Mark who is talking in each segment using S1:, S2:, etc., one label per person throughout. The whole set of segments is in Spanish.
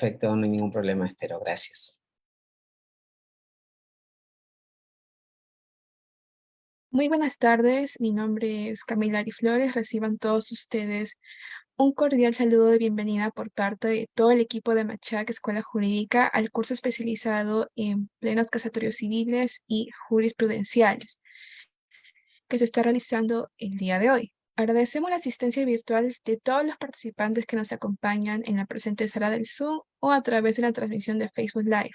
S1: Perfecto, no hay ningún problema, espero. Gracias.
S2: Muy buenas tardes, mi nombre es Camila Ari Flores. Reciban todos ustedes un cordial saludo de bienvenida por parte de todo el equipo de Machac Escuela Jurídica al curso especializado en plenos casatorios civiles y jurisprudenciales que se está realizando el día de hoy. Agradecemos la asistencia virtual de todos los participantes que nos acompañan en la presente sala del Zoom o a través de la transmisión de Facebook Live.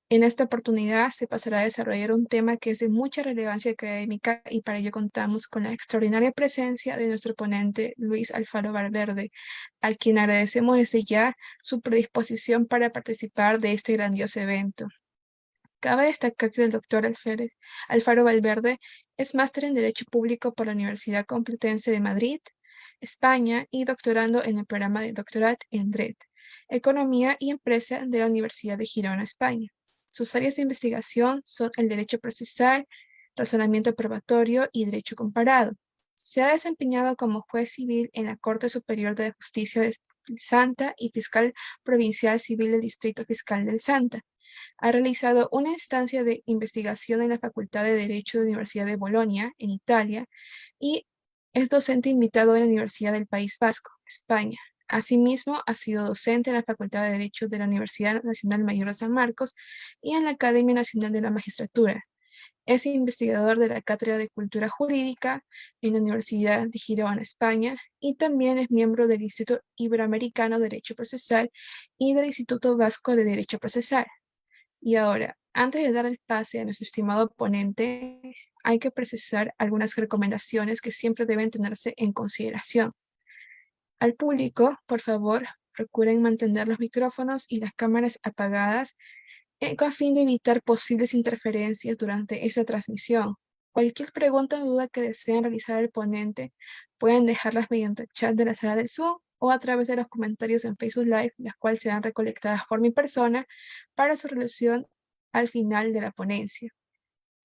S2: En esta oportunidad se pasará a desarrollar un tema que es de mucha relevancia académica y para ello contamos con la extraordinaria presencia de nuestro ponente Luis Alfaro Valverde, a quien agradecemos desde ya su predisposición para participar de este grandioso evento. Cabe destacar que el doctor Alfaro Valverde es máster en Derecho Público por la Universidad Complutense de Madrid, España, y doctorando en el programa de doctorado en Derecho, Economía y Empresa de la Universidad de Girona, España. Sus áreas de investigación son el derecho procesal, razonamiento probatorio y derecho comparado. Se ha desempeñado como juez civil en la Corte Superior de Justicia de Santa y fiscal provincial civil del Distrito Fiscal del Santa. Ha realizado una estancia de investigación en la Facultad de Derecho de la Universidad de Bolonia, en Italia, y es docente invitado en la Universidad del País Vasco, España. Asimismo, ha sido docente en la Facultad de Derecho de la Universidad Nacional Mayor de San Marcos y en la Academia Nacional de la Magistratura. Es investigador de la Cátedra de Cultura Jurídica en la Universidad de Girona, España, y también es miembro del Instituto Iberoamericano de Derecho Procesal y del Instituto Vasco de Derecho Procesal. Y ahora, antes de dar el pase a nuestro estimado ponente, hay que precisar algunas recomendaciones que siempre deben tenerse en consideración. Al público, por favor, procuren mantener los micrófonos y las cámaras apagadas a fin de evitar posibles interferencias durante esta transmisión. Cualquier pregunta o duda que deseen realizar al ponente, pueden dejarlas mediante el chat de la sala del Zoom o a través de los comentarios en Facebook Live, las cuales serán recolectadas por mi persona para su resolución al final de la ponencia.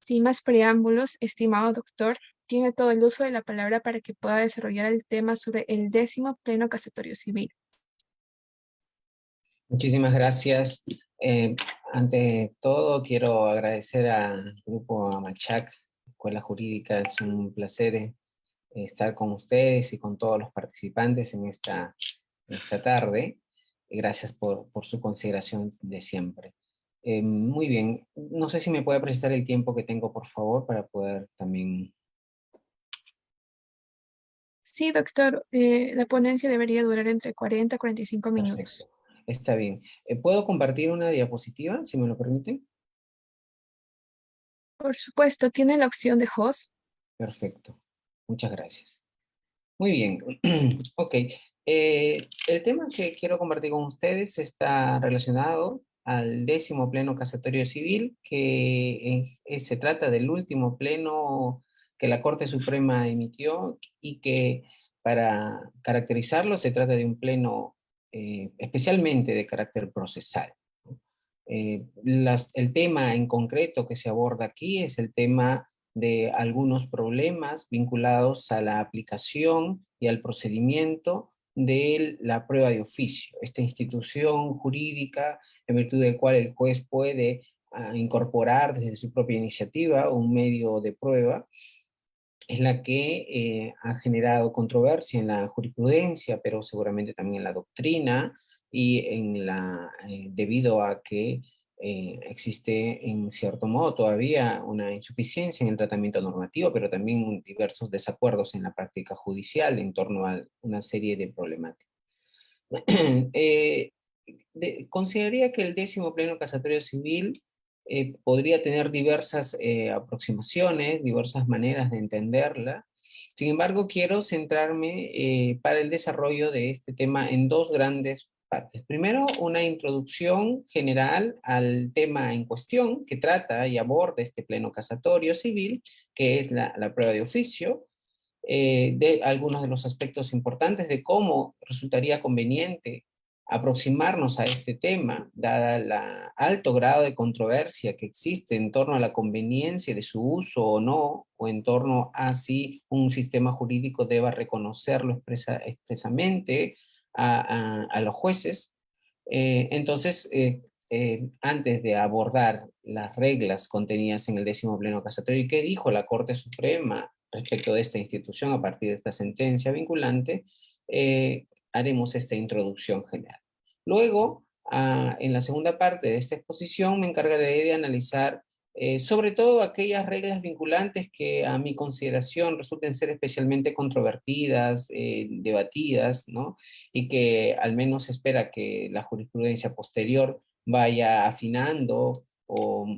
S2: Sin más preámbulos, estimado doctor, tiene todo el uso de la palabra para que pueda desarrollar el tema sobre el 10º Pleno Casatorio Civil.
S1: Muchísimas gracias. Eh, Ante todo, quiero agradecer al grupo Amachac, Escuela Jurídica. Es un placer estar con ustedes y con todos los participantes en esta tarde. Gracias por su consideración de siempre. Muy bien. No sé si me puede precisar el tiempo que tengo, por favor, para poder también...
S2: Sí, doctor, la ponencia debería durar entre 40 y 45
S1: Perfecto.
S2: minutos.
S1: Está bien. ¿Puedo compartir una diapositiva, si me lo permiten?
S2: Por supuesto, tiene la opción de host.
S1: Perfecto. Muchas gracias. Muy bien. Ok. El tema que quiero compartir con ustedes está relacionado al 10º Pleno Casatorio Civil, que se trata del último pleno que la Corte Suprema emitió y que para caracterizarlo se trata de un pleno especialmente de carácter procesal. El tema en concreto que se aborda aquí es el tema de algunos problemas vinculados a la aplicación y al procedimiento de la prueba de oficio, esta institución jurídica en virtud del cual el juez puede incorporar desde su propia iniciativa un medio de prueba. Es la que ha generado controversia en la jurisprudencia, pero seguramente también en la doctrina, y debido a que existe en cierto modo todavía una insuficiencia en el tratamiento normativo, pero también diversos desacuerdos en la práctica judicial en torno a una serie de problemáticas. Eh, Consideraría que el 10º Pleno Casatorio Civil podría tener diversas aproximaciones, diversas maneras de entenderla. Sin embargo, quiero centrarme para el desarrollo de este tema en dos grandes partes. Primero, una introducción general al tema en cuestión que trata y aborda este Pleno Casatorio Civil, que es la prueba de oficio, de algunos de los aspectos importantes de cómo resultaría conveniente aproximarnos a este tema, dada el alto grado de controversia que existe en torno a la conveniencia de su uso o no, o en torno a si un sistema jurídico deba reconocerlo expresamente a los jueces. Entonces, antes de abordar las reglas contenidas en el 10º pleno casatorio y qué dijo la Corte Suprema respecto de esta institución a partir de esta sentencia vinculante, haremos esta introducción general. Luego, en la segunda parte de esta exposición, me encargaré de analizar sobre todo aquellas reglas vinculantes que a mi consideración resulten ser especialmente controvertidas, debatidas, ¿no? Y que al menos se espera que la jurisprudencia posterior vaya afinando o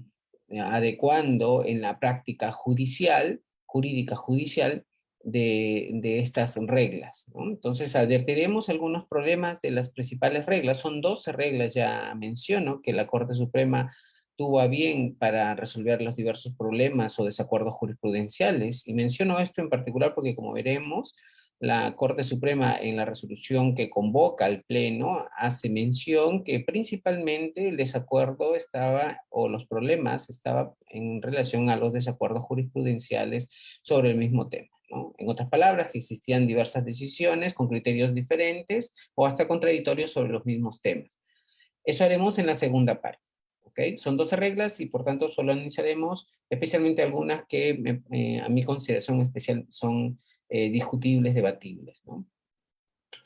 S1: adecuando en la práctica judicial, jurídica judicial, de estas reglas, ¿no? Entonces advertiremos algunos problemas de las principales reglas. Son 12 reglas, ya menciono, que la Corte Suprema tuvo a bien para resolver los diversos problemas o desacuerdos jurisprudenciales. Y menciono esto en particular porque, como veremos, la Corte Suprema en la resolución que convoca al Pleno hace mención que principalmente el desacuerdo estaba, o los problemas estaban en relación a los desacuerdos jurisprudenciales sobre el mismo tema, ¿no? En otras palabras, que existían diversas decisiones con criterios diferentes o hasta contradictorios sobre los mismos temas. Eso haremos en la segunda parte. ¿Okay? Son 12 reglas y por tanto solo analizaremos especialmente algunas que a mi consideración especial son discutibles, debatibles, ¿no?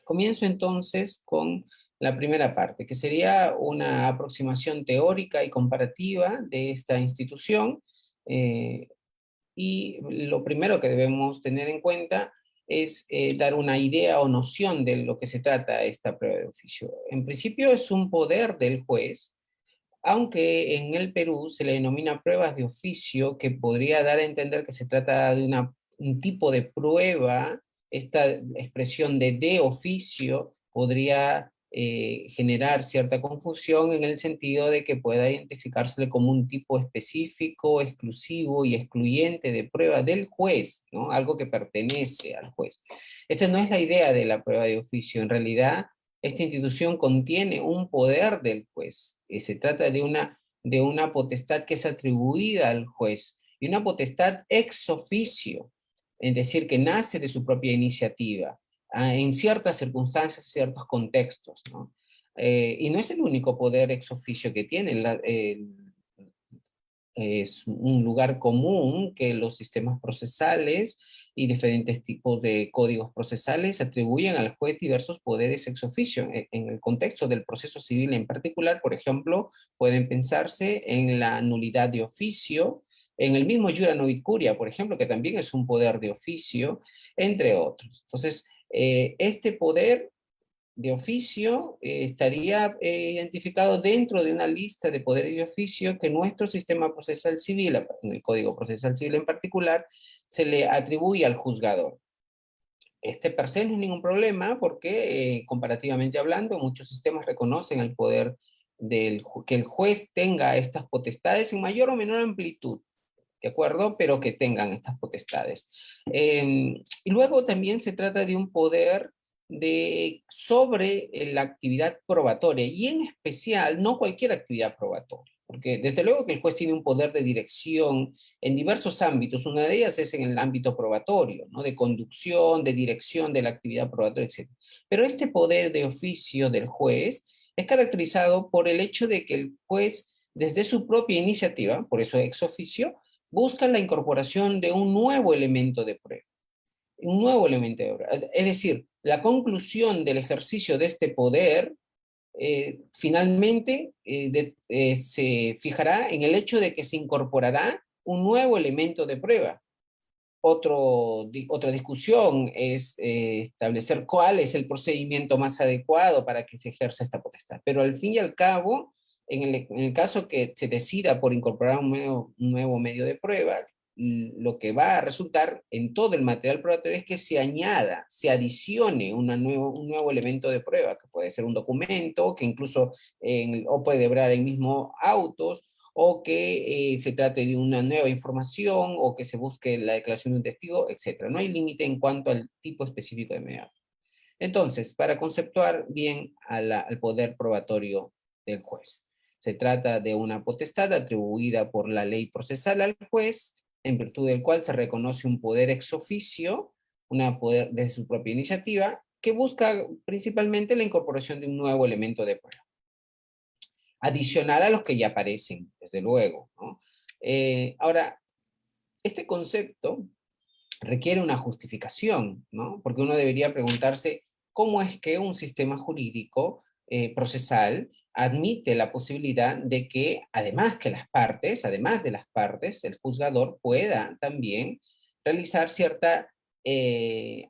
S1: Comienzo entonces con la primera parte, que sería una aproximación teórica y comparativa de esta institución, y lo primero que debemos tener en cuenta es dar una idea o noción de lo que se trata esta prueba de oficio. En principio es un poder del juez, aunque en el Perú se le denomina pruebas de oficio, que podría dar a entender que se trata de un tipo de prueba. Esta expresión de oficio podría generar cierta confusión en el sentido de que pueda identificársele como un tipo específico, exclusivo y excluyente de prueba del juez, ¿no? Algo que pertenece al juez. Esta no es la idea de la prueba de oficio. En realidad, esta institución contiene un poder del juez. Se trata de una potestad que es atribuida al juez, y una potestad ex oficio, es decir, que nace de su propia iniciativa, en ciertas circunstancias, ciertos contextos, ¿no? Y no es el único poder ex oficio que tiene. Es un lugar común que los sistemas procesales y diferentes tipos de códigos procesales atribuyen al juez diversos poderes ex oficio. En el contexto del proceso civil en particular, por ejemplo, pueden pensarse en la nulidad de oficio, en el mismo jura novit curia, por ejemplo, que también es un poder de oficio, entre otros. Entonces, este poder de oficio estaría identificado dentro de una lista de poderes de oficio que nuestro sistema procesal civil, en el Código Procesal Civil en particular, se le atribuye al juzgador. Este per se no es ningún problema porque, comparativamente hablando, muchos sistemas reconocen el poder que el juez tenga estas potestades en mayor o menor amplitud, ¿de acuerdo? Pero que tengan estas potestades. Y luego también se trata de un poder sobre la actividad probatoria, y en especial no cualquier actividad probatoria, porque desde luego que el juez tiene un poder de dirección en diversos ámbitos. Una de ellas es en el ámbito probatorio, ¿no? De conducción, de dirección de la actividad probatoria, etc. Pero este poder de oficio del juez es caracterizado por el hecho de que el juez, desde su propia iniciativa, por eso ex oficio, busca la incorporación de un nuevo elemento de prueba. Un nuevo elemento de prueba. Es decir, la conclusión del ejercicio de este poder finalmente se fijará en el hecho de que se incorporará un nuevo elemento de prueba. Otra discusión es establecer cuál es el procedimiento más adecuado para que se ejerza esta potestad. Pero al fin y al cabo, en el caso que se decida por incorporar un nuevo medio de prueba, lo que va a resultar en todo el material probatorio es que se añada, se adicione un nuevo elemento de prueba, que puede ser un documento, que incluso, o puede hebrar en mismo autos, o que se trate de una nueva información, o que se busque la declaración de un testigo, etc. No hay límite en cuanto al tipo específico de medio. Entonces, para conceptuar bien al poder probatorio del juez, se trata de una potestad atribuida por la ley procesal al juez, en virtud del cual se reconoce un poder ex oficio, una poder de su propia iniciativa, que busca principalmente la incorporación de un nuevo elemento de prueba. adicional a los que ya aparecen, desde luego, ¿no? Ahora, este concepto requiere una justificación, ¿no? Porque uno debería preguntarse cómo es que un sistema jurídico procesal admite la posibilidad de que, además de las partes, el juzgador pueda también realizar cierta eh,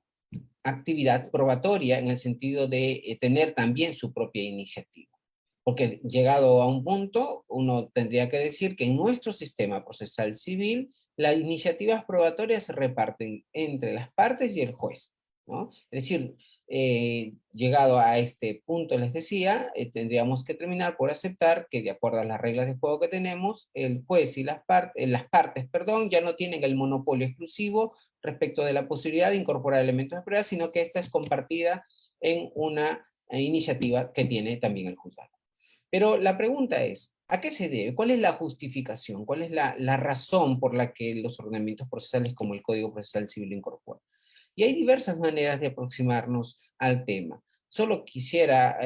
S1: actividad probatoria en el sentido de tener también su propia iniciativa. Porque llegado a un punto, uno tendría que decir que en nuestro sistema procesal civil, las iniciativas probatorias se reparten entre las partes y el juez, ¿no? Es decir, llegado a este punto, les decía, tendríamos que terminar por aceptar que de acuerdo a las reglas de juego que tenemos, el juez y las partes, perdón, ya no tienen el monopolio exclusivo respecto de la posibilidad de incorporar elementos de prueba, sino que esta es compartida en una iniciativa que tiene también el juzgado. Pero la pregunta es, ¿a qué se debe? ¿Cuál es la justificación? ¿Cuál es la razón por la que los ordenamientos procesales como el Código Procesal Civil lo incorporan? Y hay diversas maneras de aproximarnos al tema. Solo quisiera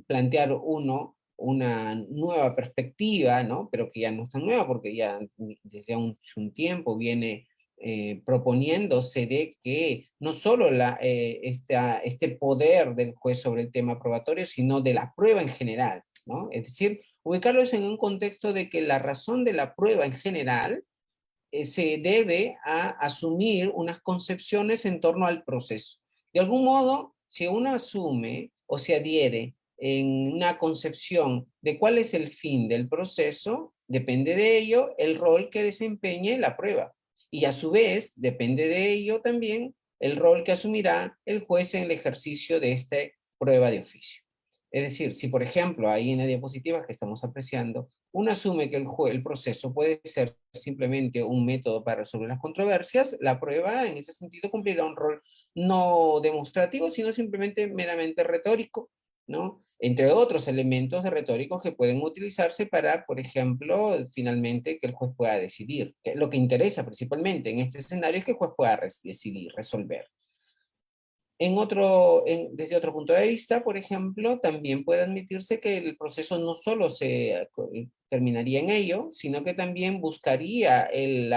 S1: plantear una nueva perspectiva, ¿no? Pero que ya no es tan nueva porque ya desde un tiempo viene proponiéndose de que no solo este poder del juez sobre el tema probatorio, sino de la prueba en general, ¿no? Es decir, ubicarlos en un contexto de que la razón de la prueba en general se debe a asumir unas concepciones en torno al proceso. De algún modo, si uno asume o se adhiere en una concepción de cuál es el fin del proceso, depende de ello el rol que desempeñe la prueba. Y a su vez, depende de ello también el rol que asumirá el juez en el ejercicio de esta prueba de oficio. Es decir, si por ejemplo, ahí en la diapositiva que estamos apreciando, uno asume que el proceso puede ser simplemente un método para resolver las controversias, la prueba en ese sentido cumplirá un rol no demostrativo, sino simplemente meramente retórico, ¿no? Entre otros elementos retóricos que pueden utilizarse para, por ejemplo, finalmente que el juez pueda decidir. Que lo que interesa principalmente en este escenario es que el juez pueda decidir, resolver. Desde otro punto de vista, por ejemplo, también puede admitirse que el proceso no solo terminaría en ello, sino que también buscaría el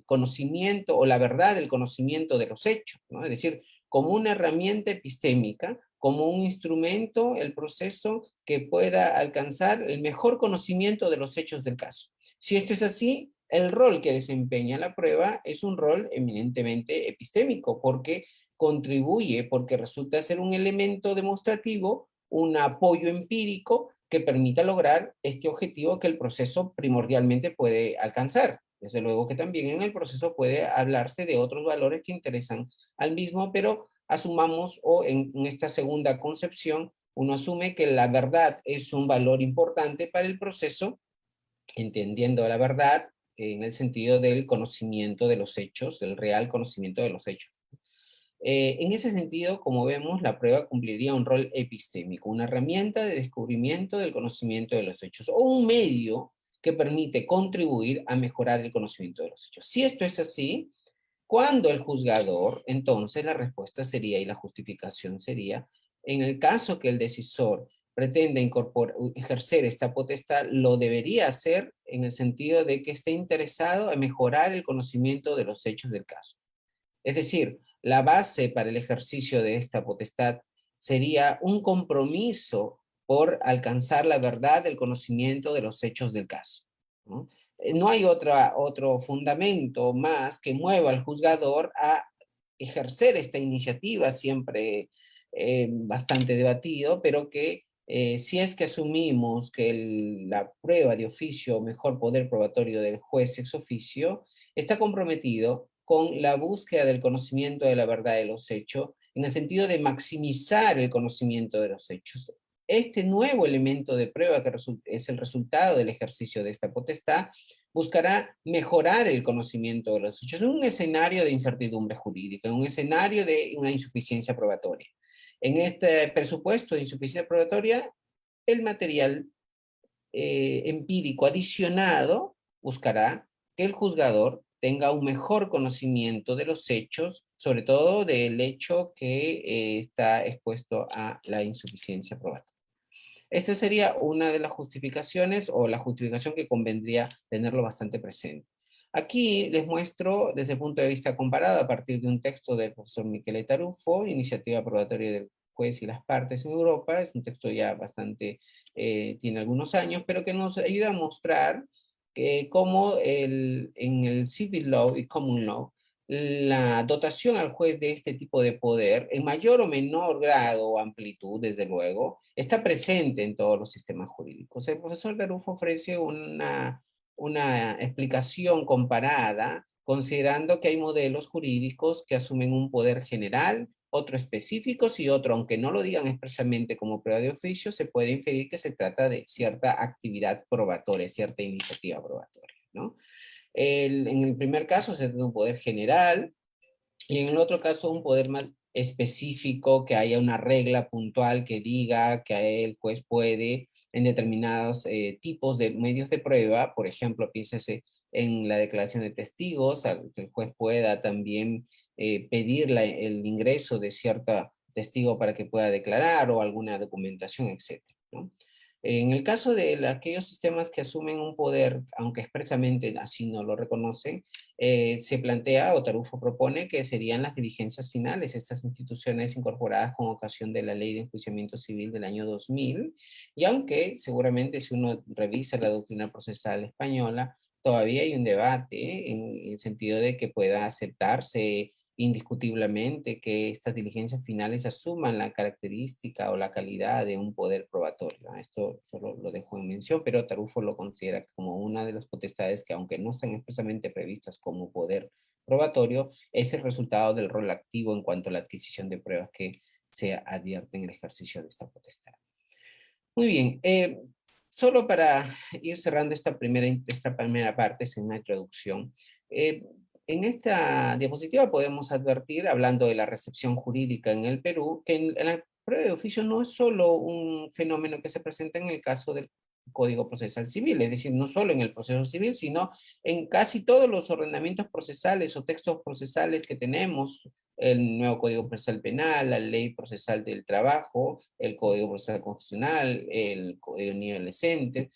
S1: conocimiento o la verdad del conocimiento de los hechos, ¿no? Es decir, como una herramienta epistémica, como un instrumento, el proceso que pueda alcanzar el mejor conocimiento de los hechos del caso. Si esto es así, el rol que desempeña la prueba es un rol eminentemente epistémico, porque contribuye porque resulta ser un elemento demostrativo, un apoyo empírico que permita lograr este objetivo que el proceso primordialmente puede alcanzar. Desde luego que también en el proceso puede hablarse de otros valores que interesan al mismo, pero asumamos o en esta segunda concepción, uno asume que la verdad es un valor importante para el proceso, entendiendo la verdad en el sentido del conocimiento de los hechos, del real conocimiento de los hechos. En ese sentido, como vemos, la prueba cumpliría un rol epistémico, una herramienta de descubrimiento del conocimiento de los hechos o un medio que permite contribuir a mejorar el conocimiento de los hechos. Si esto es así, cuando el juzgador, entonces la respuesta sería y la justificación sería, en el caso que el decisor pretende ejercer esta potestad, lo debería hacer en el sentido de que esté interesado en mejorar el conocimiento de los hechos del caso. Es decir, la base para el ejercicio de esta potestad sería un compromiso por alcanzar la verdad del conocimiento de los hechos del caso, ¿no? No hay otro fundamento más que mueva al juzgador a ejercer esta iniciativa, siempre bastante debatido, pero que si es que asumimos que la prueba de oficio, o mejor poder probatorio del juez ex oficio, está comprometido con la búsqueda del conocimiento de la verdad de los hechos, en el sentido de maximizar el conocimiento de los hechos. Este nuevo elemento de prueba que es el resultado del ejercicio de esta potestad, buscará mejorar el conocimiento de los hechos en un escenario de incertidumbre jurídica, en un escenario de una insuficiencia probatoria. En este presupuesto de insuficiencia probatoria, el material empírico adicionado buscará que el juzgador tenga un mejor conocimiento de los hechos, sobre todo del hecho que está expuesto a la insuficiencia probatoria. Esta sería una de las justificaciones o la justificación que convendría tenerlo bastante presente. Aquí les muestro desde el punto de vista comparado a partir de un texto del profesor Michele Tarufo, Iniciativa Probatoria del Juez y las Partes en Europa. Es un texto ya bastante, tiene algunos años, pero que nos ayuda a mostrar cómo en el Civil Law y Common Law, la dotación al juez de este tipo de poder, en mayor o menor grado o amplitud, desde luego, está presente en todos los sistemas jurídicos. El profesor Tarufo ofrece una explicación comparada, considerando que hay modelos jurídicos que asumen un poder general, otro específicos y otro, aunque no lo digan expresamente como prueba de oficio, se puede inferir que se trata de cierta actividad probatoria, cierta iniciativa probatoria, ¿no? En el primer caso se trata de un poder general y en el otro caso un poder más específico, que haya una regla puntual que diga que el juez puede en determinados tipos de medios de prueba, por ejemplo, piénsese en la declaración de testigos, que el juez pueda también pedir el ingreso de cierto testigo para que pueda declarar o alguna documentación, etcétera, ¿no? En el caso de aquellos sistemas que asumen un poder, aunque expresamente así no lo reconocen, se plantea, o Tarufo propone, que serían las diligencias finales, estas instituciones incorporadas con ocasión de la Ley de Enjuiciamiento Civil del año 2000, y aunque seguramente si uno revisa la doctrina procesal española, todavía hay un debate en el sentido de que pueda aceptarse indiscutiblemente que estas diligencias finales asuman la característica o la calidad de un poder probatorio, ¿no? Esto solo lo dejo en mención, pero Tarufo lo considera como una de las potestades que, aunque no están expresamente previstas como poder probatorio, es el resultado del rol activo en cuanto a la adquisición de pruebas que se advierte en el ejercicio de esta potestad. Muy bien, solo para ir cerrando esta primera parte, sin una introducción, en esta diapositiva podemos advertir, hablando de la recepción jurídica en el Perú, que en la prueba de oficio no es solo un fenómeno que se presenta en el caso del Código Procesal Civil, es decir, no solo en el proceso civil, sino en casi todos los ordenamientos procesales o textos procesales que tenemos, el nuevo Código Procesal Penal, la Ley Procesal del Trabajo, el Código Procesal Constitucional, el Código Nivel Decente,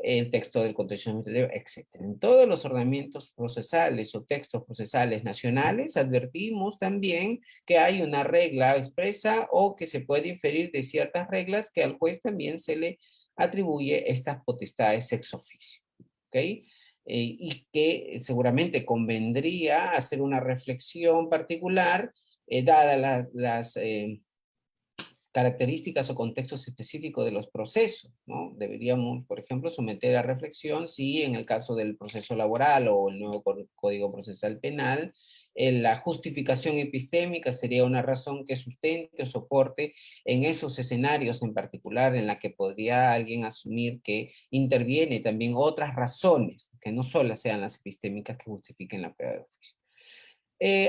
S1: el texto del contencioso administrativo, etc. En todos los ordenamientos procesales o textos procesales nacionales advertimos también que hay una regla expresa o que se puede inferir de ciertas reglas que al juez también se le atribuye estas potestades ex officio. ¿Ok? Y que seguramente convendría hacer una reflexión particular, dadas las características o contextos específicos de los procesos, ¿no? Deberíamos, por ejemplo, someter a reflexión si en el caso del proceso laboral o el nuevo Código Procesal Penal, la justificación epistémica sería una razón que sustente o soporte en esos escenarios en particular en la que podría alguien asumir que interviene también otras razones, que no solo sean las epistémicas que justifiquen la prueba de oficio.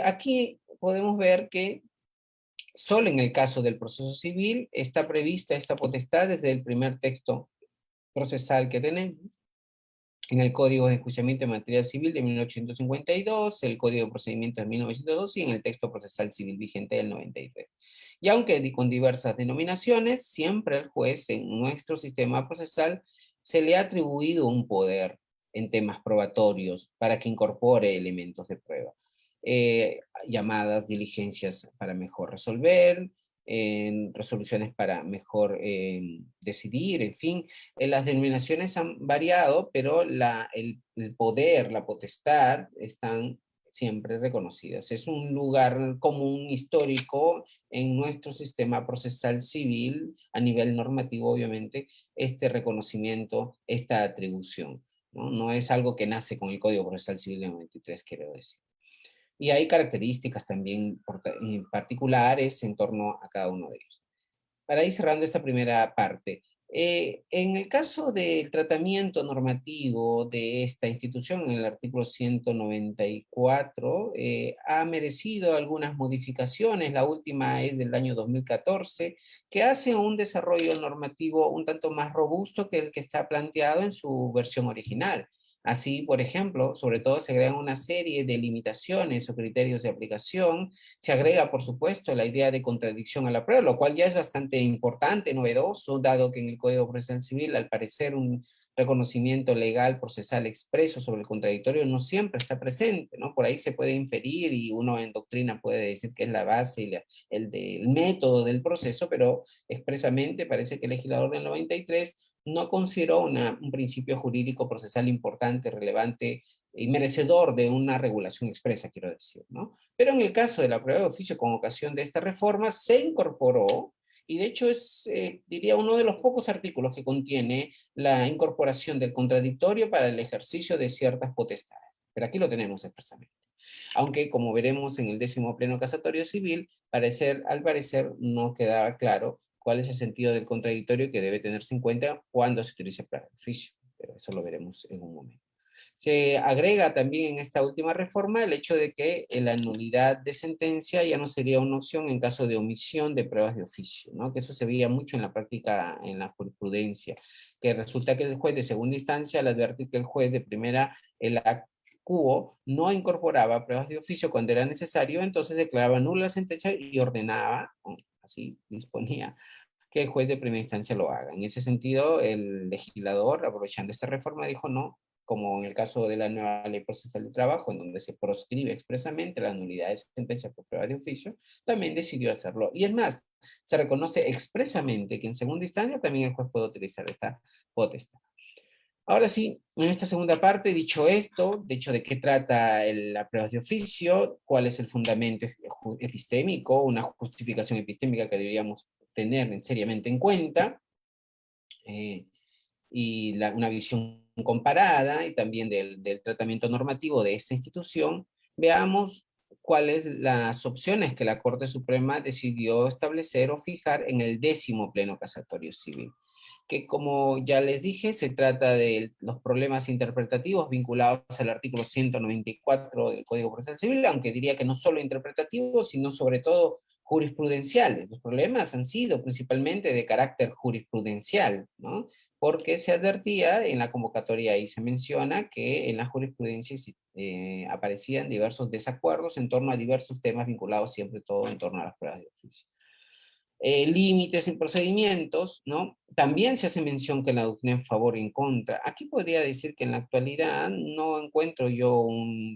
S1: Aquí podemos ver que solo en el caso del proceso civil está prevista esta potestad desde el primer texto procesal que tenemos, en el Código de Enjuiciamiento en Materia Civil de 1852, el Código de Procedimiento de 1902 y en el texto procesal civil vigente del 93. Y aunque con diversas denominaciones, siempre al juez en nuestro sistema procesal se le ha atribuido un poder en temas probatorios para que incorpore elementos de prueba, llamadas diligencias para mejor resolver, en resoluciones para mejor decidir, en fin, las denominaciones han variado, pero el poder, la potestad, están siempre reconocidas. Es un lugar común histórico en nuestro sistema procesal civil, a nivel normativo, obviamente, este reconocimiento, esta atribución, ¿no? No es algo que nace con el Código Procesal Civil de 93, quiero decir. Y hay características también particulares en torno a cada uno de ellos. Para ir cerrando esta primera parte, en el caso del tratamiento normativo de esta institución, en el artículo 194, ha merecido algunas modificaciones. La última es del año 2014, que hace un desarrollo normativo un tanto más robusto que el que está planteado en su versión original. Así, por ejemplo, sobre todo se agregan una serie de limitaciones o criterios de aplicación. Se agrega, por supuesto, la idea de contradicción a la prueba, lo cual ya es bastante importante, novedoso, dado que en el Código Procesal Civil, al parecer, un reconocimiento legal procesal expreso sobre el contradictorio no siempre está presente, ¿no? Por ahí se puede inferir y uno en doctrina puede decir que es la base y el del método del proceso, pero expresamente parece que el legislador del 93 no consideró un principio jurídico procesal importante, relevante y merecedor de una regulación expresa, quiero decir, ¿no? Pero en el caso de la prueba de oficio con ocasión de esta reforma, se incorporó, y de hecho es, diría, uno de los pocos artículos que contiene la incorporación del contradictorio para el ejercicio de ciertas potestades. Pero aquí lo tenemos expresamente. Aunque, como veremos en el 10º Pleno Casatorio Civil, al parecer no quedaba claro cuál es el sentido del contradictorio que debe tenerse en cuenta cuando se utilice para el oficio. Pero eso lo veremos en un momento. Se agrega también en esta última reforma el hecho de que la nulidad de sentencia ya no sería una opción en caso de omisión de pruebas de oficio, ¿no? Que eso se veía mucho en la práctica, en la jurisprudencia, que resulta que el juez de segunda instancia, al advertir que el juez de primera, el quo, no incorporaba pruebas de oficio cuando era necesario, entonces declaraba nula la sentencia y ordenaba, así disponía, que el juez de primera instancia lo haga. En ese sentido, el legislador, aprovechando esta reforma, dijo no, como en el caso de la nueva ley procesal de trabajo, en donde se proscribe expresamente la nulidad de sentencia por prueba de oficio, también decidió hacerlo. Y es más, se reconoce expresamente que en segunda instancia también el juez puede utilizar esta potestad. Ahora sí, en esta segunda parte, dicho esto, de hecho de qué trata la prueba de oficio, cuál es el fundamento epistémico, una justificación epistémica que deberíamos tener seriamente en cuenta, eh, y una visión comparada y también del tratamiento normativo de esta institución, veamos cuáles las opciones que la Corte Suprema decidió establecer o fijar en el 10º Pleno Casatorio Civil, que como ya les dije, se trata de los problemas interpretativos vinculados al artículo 194 del Código Procesal Civil, aunque diría que no solo interpretativos, sino sobre todo jurisprudenciales. Los problemas han sido principalmente de carácter jurisprudencial, ¿no? Porque se advertía en la convocatoria y se menciona que en la jurisprudencia aparecían diversos desacuerdos en torno a diversos temas vinculados siempre todo en torno a las pruebas de oficio. Límites en procedimientos, ¿no? También se hace mención que la doctrina en favor y en contra. Aquí podría decir que en la actualidad no encuentro yo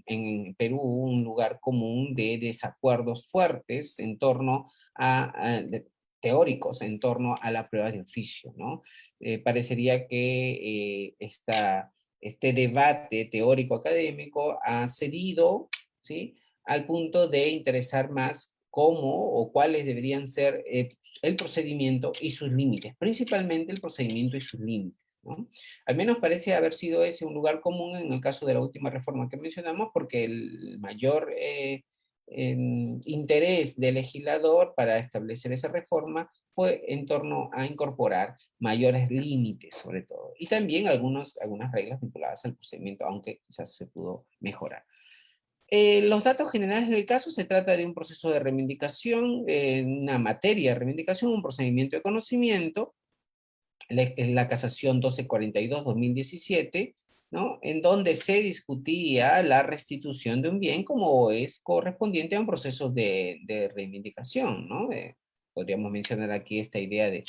S1: en Perú un lugar común de desacuerdos fuertes en torno teóricos en torno a la prueba de oficio, ¿no? Parecería que este debate teórico académico ha cedido, ¿sí? Al punto de interesar más cómo o cuáles deberían ser el procedimiento y sus límites, principalmente el procedimiento y sus límites, ¿no? Al menos parece haber sido ese un lugar común en el caso de la última reforma que mencionamos, porque el mayor interés del legislador para establecer esa reforma fue en torno a incorporar mayores límites, sobre todo, y también algunas reglas vinculadas al procedimiento, aunque quizás se pudo mejorar. Los datos generales del caso: se trata de un proceso de reivindicación, una materia de reivindicación, un procedimiento de conocimiento, la casación 1242-2017, ¿no? En donde se discutía la restitución de un bien como es correspondiente a un proceso de reivindicación, ¿no? Podríamos mencionar aquí esta idea de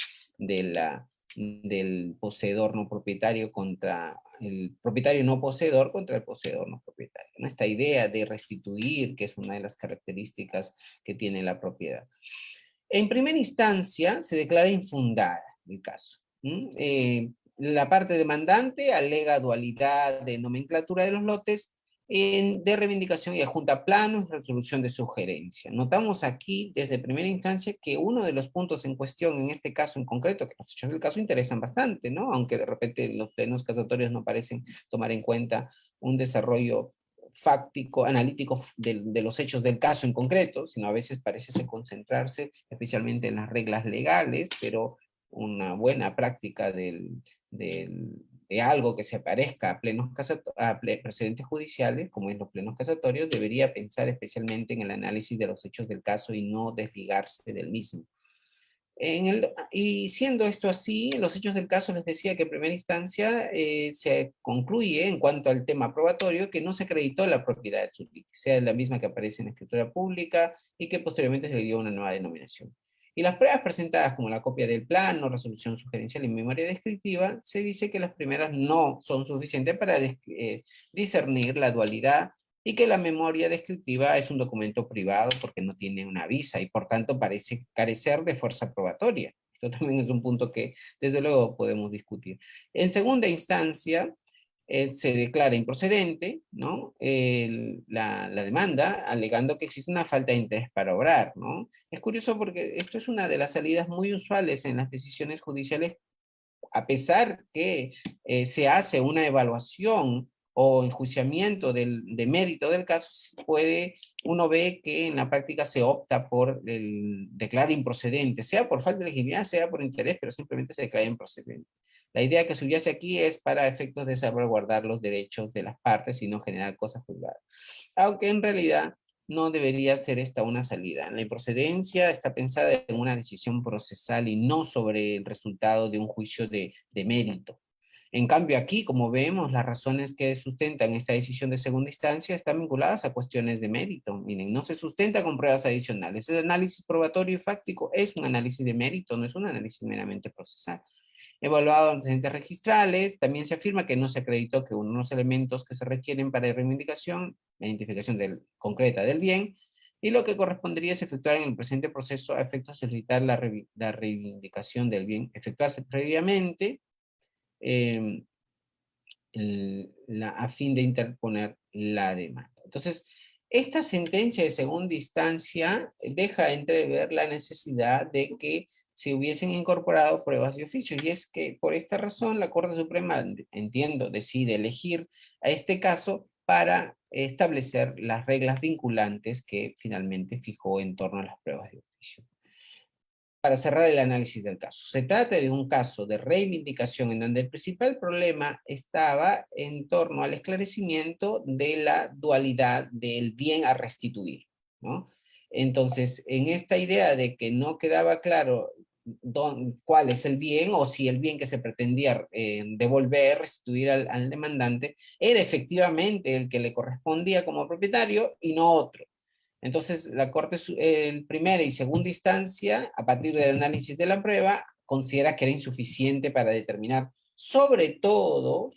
S1: del poseedor no propietario contra el propietario no poseedor contra el poseedor no propietario, ¿no? Esta idea de restituir, que es una de las características que tiene la propiedad. En primera instancia, se declara infundada el caso. La parte demandante alega dualidad de nomenclatura de los lotes de reivindicación y adjunta planos y resolución de sugerencia. Notamos aquí, desde primera instancia, que uno de los puntos en cuestión, en este caso en concreto, que los hechos del caso interesan bastante, ¿no? Aunque de repente los plenos casatorios no parecen tomar en cuenta un desarrollo fáctico, analítico de los hechos del caso en concreto, sino a veces parece concentrarse especialmente en las reglas legales, pero una buena práctica de algo que se parezca a precedentes judiciales, como en los plenos casatorios, debería pensar especialmente en el análisis de los hechos del caso y no desligarse del mismo. Y siendo esto así, en los hechos del caso les decía que en primera instancia se concluye en cuanto al tema probatorio que no se acreditó la propiedad del Zurich, sea la misma que aparece en la escritura pública y que posteriormente se le dio una nueva denominación. Y las pruebas presentadas como la copia del plano, resolución sugerencial y memoria descriptiva, se dice que las primeras no son suficientes para discernir la dualidad y que la memoria descriptiva es un documento privado porque no tiene una visa y por tanto parece carecer de fuerza probatoria. Esto también es un punto que desde luego podemos discutir. En segunda instancia, se declara improcedente, ¿no? La demanda, alegando que existe una falta de interés para obrar, ¿no? Es curioso porque esto es una de las salidas muy usuales en las decisiones judiciales, a pesar que se hace una evaluación o enjuiciamiento de mérito del caso, uno ve que en la práctica se opta por declarar improcedente, sea por falta de legitimidad, sea por interés, pero simplemente se declara improcedente. La idea que subyace aquí es para efectos de salvaguardar los derechos de las partes y no generar cosas juzgadas. Aunque en realidad no debería ser esta una salida. La improcedencia está pensada en una decisión procesal y no sobre el resultado de un juicio de mérito. En cambio aquí, como vemos, las razones que sustentan esta decisión de segunda instancia están vinculadas a cuestiones de mérito. Miren, no se sustenta con pruebas adicionales. El análisis probatorio y fáctico es un análisis de mérito, no es un análisis meramente procesal. Evaluado antecedentes registrales, también se afirma que no se acreditó que uno de los elementos que se requieren para la reivindicación, la identificación concreta del bien, y lo que correspondería es efectuar en el presente proceso a efectos de solicitar la reivindicación del bien, efectuarse previamente eh, a fin de interponer la demanda. Entonces, esta sentencia de segunda instancia deja entrever la necesidad de que se hubiesen incorporado pruebas de oficio, y es que por esta razón la Corte Suprema, entiendo, decide elegir a este caso para establecer las reglas vinculantes que finalmente fijó en torno a las pruebas de oficio. Para cerrar el análisis del caso, se trata de un caso de reivindicación en donde el principal problema estaba en torno al esclarecimiento de la dualidad del bien a restituir, ¿no? Entonces, en esta idea de que no quedaba claro cuál es el bien o si el bien que se pretendía devolver, restituir al demandante, era efectivamente el que le correspondía como propietario y no otro. Entonces, la Corte en primera y segunda instancia, a partir del análisis de la prueba, considera que era insuficiente para determinar, sobre todo,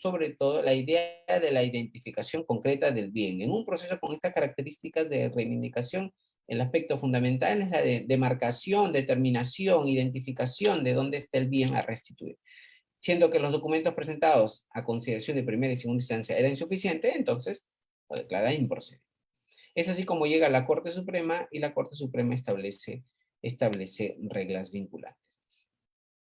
S1: la idea de la identificación concreta del bien. En un proceso con estas características de reivindicación, el aspecto fundamental es la de demarcación, determinación, identificación de dónde está el bien a restituir. Siendo que los documentos presentados a consideración de primera y segunda instancia eran insuficientes, entonces lo declara improcedente. Es así como llega a la Corte Suprema y la Corte Suprema establece reglas vinculantes.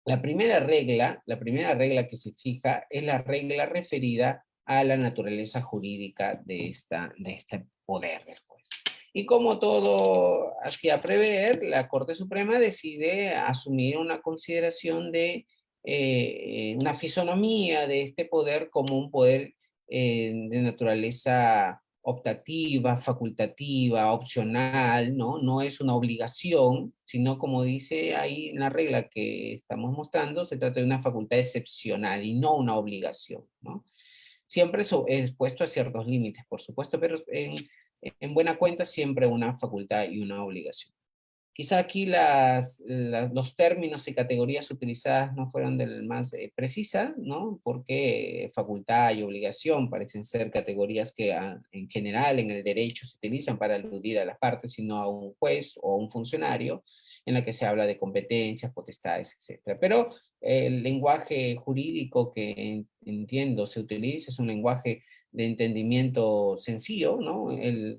S1: La primera regla que se fija es la regla referida a la naturaleza jurídica de este poder del juez. Y como todo hacía prever, la Corte Suprema decide asumir una consideración de una fisonomía de este poder como un poder de naturaleza optativa, facultativa, opcional, ¿no? No es una obligación, sino como dice ahí en la regla que estamos mostrando, se trata de una facultad excepcional y no una obligación, ¿no? Siempre expuesto a ciertos límites, por supuesto, pero en buena cuenta siempre una facultad y una obligación. Quizá aquí los términos y categorías utilizadas no fueron del más precisas, ¿no? Porque facultad y obligación parecen ser categorías que en general en el derecho se utilizan para aludir a las partes, sino a un juez o a un funcionario, en la que se habla de competencias, potestades, etc. Pero el lenguaje jurídico que entiendo se utiliza es un lenguaje de entendimiento sencillo, ¿no?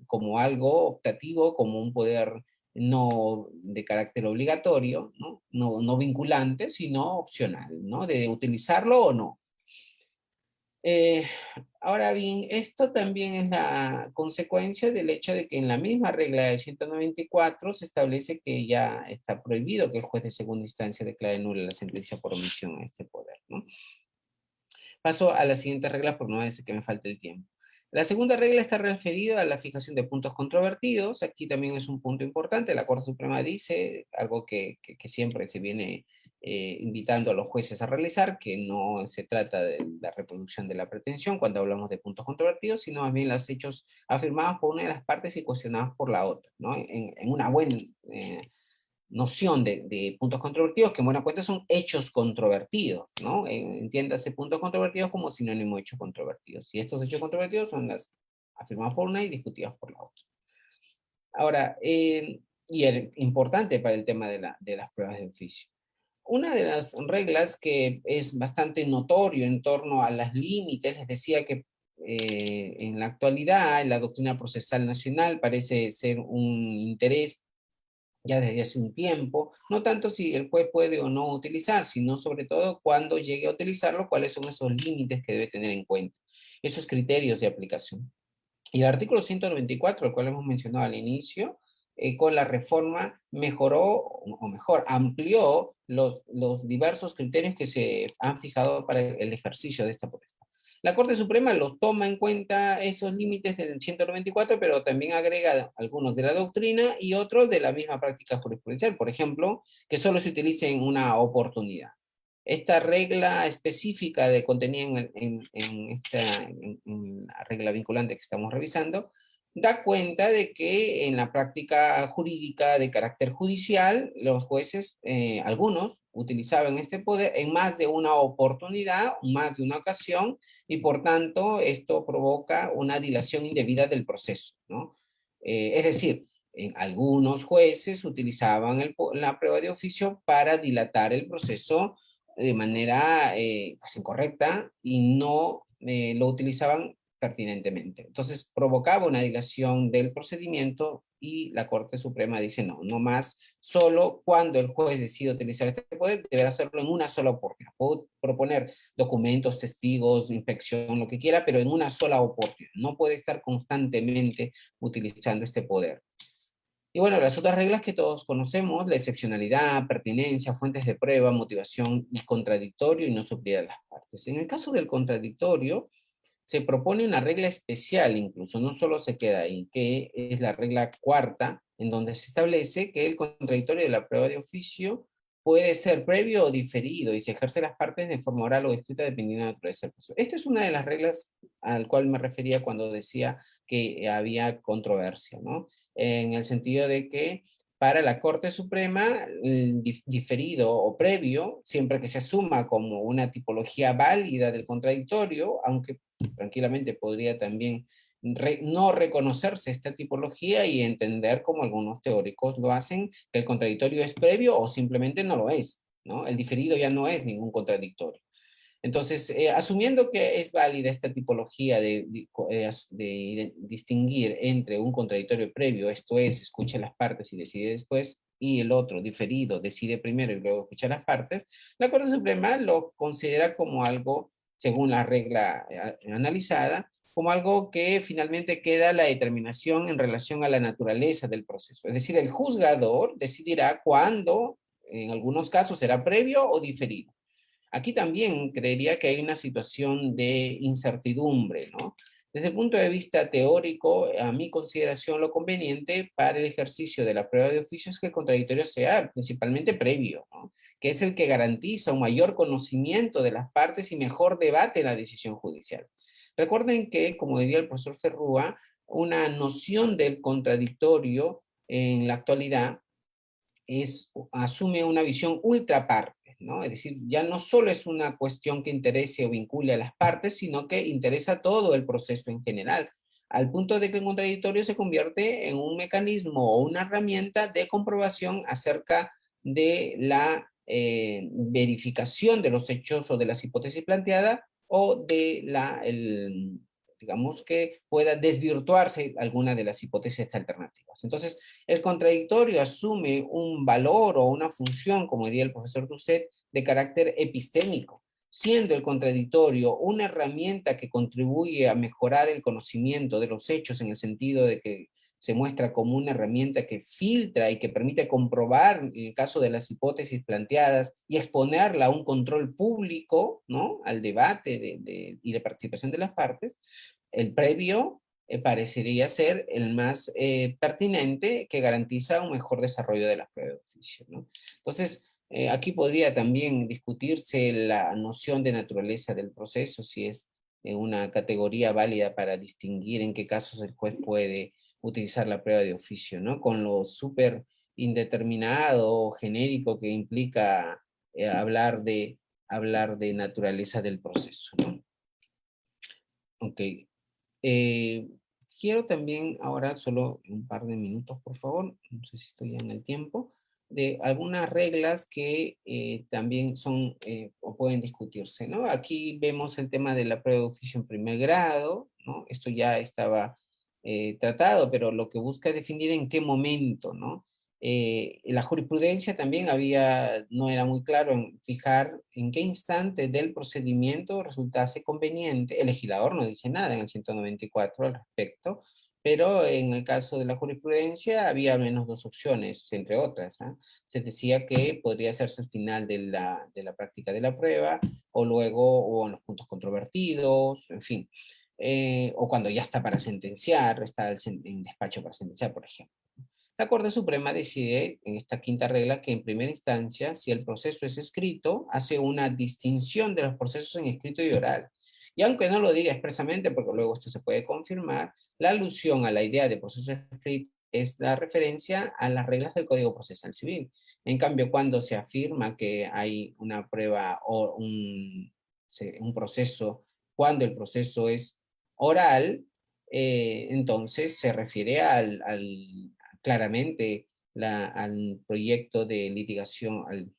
S1: Como algo optativo, como un poder no de carácter obligatorio, ¿no? No vinculante, sino opcional, ¿no? De utilizarlo o no. Eh, Ahora bien, esto también es la consecuencia del hecho de que en la misma regla del 194 se establece que ya está prohibido que el juez de segunda instancia declare nula la sentencia por omisión a este poder, ¿no? Paso a la siguiente regla por no decir que me falte el tiempo. La segunda regla está referida a la fijación de puntos controvertidos. Aquí también es un punto importante. La Corte Suprema dice algo que siempre se viene invitando a los jueces a realizar, que no se trata de la reproducción de la pretensión cuando hablamos de puntos controvertidos, sino más bien los hechos afirmados por una de las partes y cuestionados por la otra, ¿no? En una buena noción de puntos controvertidos, que en buena cuenta son hechos controvertidos, ¿no? Entiéndase puntos controvertidos como sinónimo de hechos controvertidos. Y estos hechos controvertidos son las afirmadas por una y discutidas por la otra. Ahora, y es importante para el tema de las pruebas de oficio. Una de las reglas que es bastante notorio en torno a los límites, les decía que en la actualidad en la doctrina procesal nacional parece ser un interés ya desde hace un tiempo, no tanto si el juez puede o no utilizar, sino sobre todo cuando llegue a utilizarlo, cuáles son esos límites que debe tener en cuenta, esos criterios de aplicación. Y el artículo 194, el cual hemos mencionado al inicio, con la reforma mejoró, o mejor, amplió los diversos criterios que se han fijado para el ejercicio de esta potestad. La Corte Suprema los toma en cuenta esos límites del 194, pero también agrega algunos de la doctrina y otros de la misma práctica jurisprudencial. Por ejemplo, que solo se utilice en una oportunidad. Esta regla específica de contenida en la regla vinculante que estamos revisando, da cuenta de que en la práctica jurídica de carácter judicial, los jueces, algunos, utilizaban este poder en más de una oportunidad, más de una ocasión, y por tanto esto provoca una dilación indebida del proceso, ¿no? Es decir, en algunos jueces utilizaban la prueba de oficio para dilatar el proceso de manera pues incorrecta y no lo utilizaban pertinentemente. Entonces provocaba una dilación del procedimiento y la Corte Suprema dice no, no más, solo cuando el juez decide utilizar este poder deberá hacerlo en una sola oportunidad. Puedo proponer documentos, testigos, inspección, lo que quiera, pero en una sola oportunidad. No puede estar constantemente utilizando este poder. Y bueno, las otras reglas que todos conocemos, la excepcionalidad, pertinencia, fuentes de prueba, motivación y contradictorio y no suplir a las partes. En el caso del contradictorio, se propone una regla especial incluso, no solo se queda ahí, que es la regla cuarta, en donde se establece que el contradictorio de la prueba de oficio puede ser previo o diferido y se ejerce las partes de forma oral o escrita dependiendo de la naturaleza del proceso. Esta es una de las reglas al cual me refería cuando decía que había controversia, ¿no? En el sentido de que para la Corte Suprema, diferido o previo, siempre que se asuma como una tipología válida del contradictorio, aunque tranquilamente podría también no reconocerse esta tipología y entender, como algunos teóricos lo hacen, que el contradictorio es previo o simplemente no lo es, ¿no? El diferido ya no es ningún contradictorio. Entonces, asumiendo que es válida esta tipología de distinguir entre un contradictorio previo, esto es, escucha las partes y decide después, y el otro, diferido, decide primero y luego escucha las partes, la Corte Suprema lo considera como algo, según la regla analizada, como algo que finalmente queda la determinación en relación a la naturaleza del proceso. Es decir, el juzgador decidirá cuándo, en algunos casos, será previo o diferido. Aquí también creería que hay una situación de incertidumbre, ¿no? Desde el punto de vista teórico, a mi consideración, lo conveniente para el ejercicio de la prueba de oficio es que el contradictorio sea principalmente previo, ¿no? Que es el que garantiza un mayor conocimiento de las partes y mejor debate en la decisión judicial. Recuerden que, como diría el profesor Ferrúa, una noción del contradictorio en la actualidad asume una visión ultra partes, ¿no? Es decir, ya no solo es una cuestión que interese o vincule a las partes, sino que interesa todo el proceso en general, al punto de que el contradictorio se convierte en un mecanismo o una herramienta de comprobación acerca de la verificación de los hechos o de las hipótesis planteadas o de digamos que pueda desvirtuarse alguna de las hipótesis alternativas. Entonces, el contradictorio asume un valor o una función, como diría el profesor Doucet, de carácter epistémico, siendo el contradictorio una herramienta que contribuye a mejorar el conocimiento de los hechos en el sentido de que se muestra como una herramienta que filtra y que permite comprobar en el caso de las hipótesis planteadas y exponerla a un control público, ¿no? Al debate y de participación de las partes, el previo parecería ser el más pertinente, que garantiza un mejor desarrollo de la prueba de oficio, ¿no? Entonces, aquí podría también discutirse la noción de naturaleza del proceso, si es una categoría válida para distinguir en qué casos el juez puede utilizar la prueba de oficio, ¿no? Con lo súper indeterminado o genérico que implica hablar de naturaleza del proceso, ¿no? Ok. Eh, quiero también ahora, solo un par de minutos, por favor, no sé si estoy ya en el tiempo, de algunas reglas que también son o pueden discutirse, ¿no? Aquí vemos el tema de la prueba de oficio en primer grado, ¿no? Esto ya estaba tratado, pero lo que busca es definir en qué momento, ¿no? La jurisprudencia también no era muy claro en fijar en qué instante del procedimiento resultase conveniente. El legislador no dice nada en el 194 al respecto, pero en el caso de la jurisprudencia había al menos dos opciones, entre otras, ¿ah? Se decía que podría hacerse al final de la práctica de la prueba, o luego, o en los puntos controvertidos, en fin. O cuando ya está para sentenciar, está en despacho para sentenciar, por ejemplo. La Corte Suprema decide en esta quinta regla que en primera instancia, si el proceso es escrito, hace una distinción de los procesos en escrito y oral. Y aunque no lo diga expresamente, porque luego esto se puede confirmar, la alusión a la idea de proceso escrito es la referencia a las reglas del Código Procesal Civil. En cambio, cuando se afirma que hay una prueba o un proceso, cuando el proceso es oral, entonces se refiere claramente al proyecto de litigación, al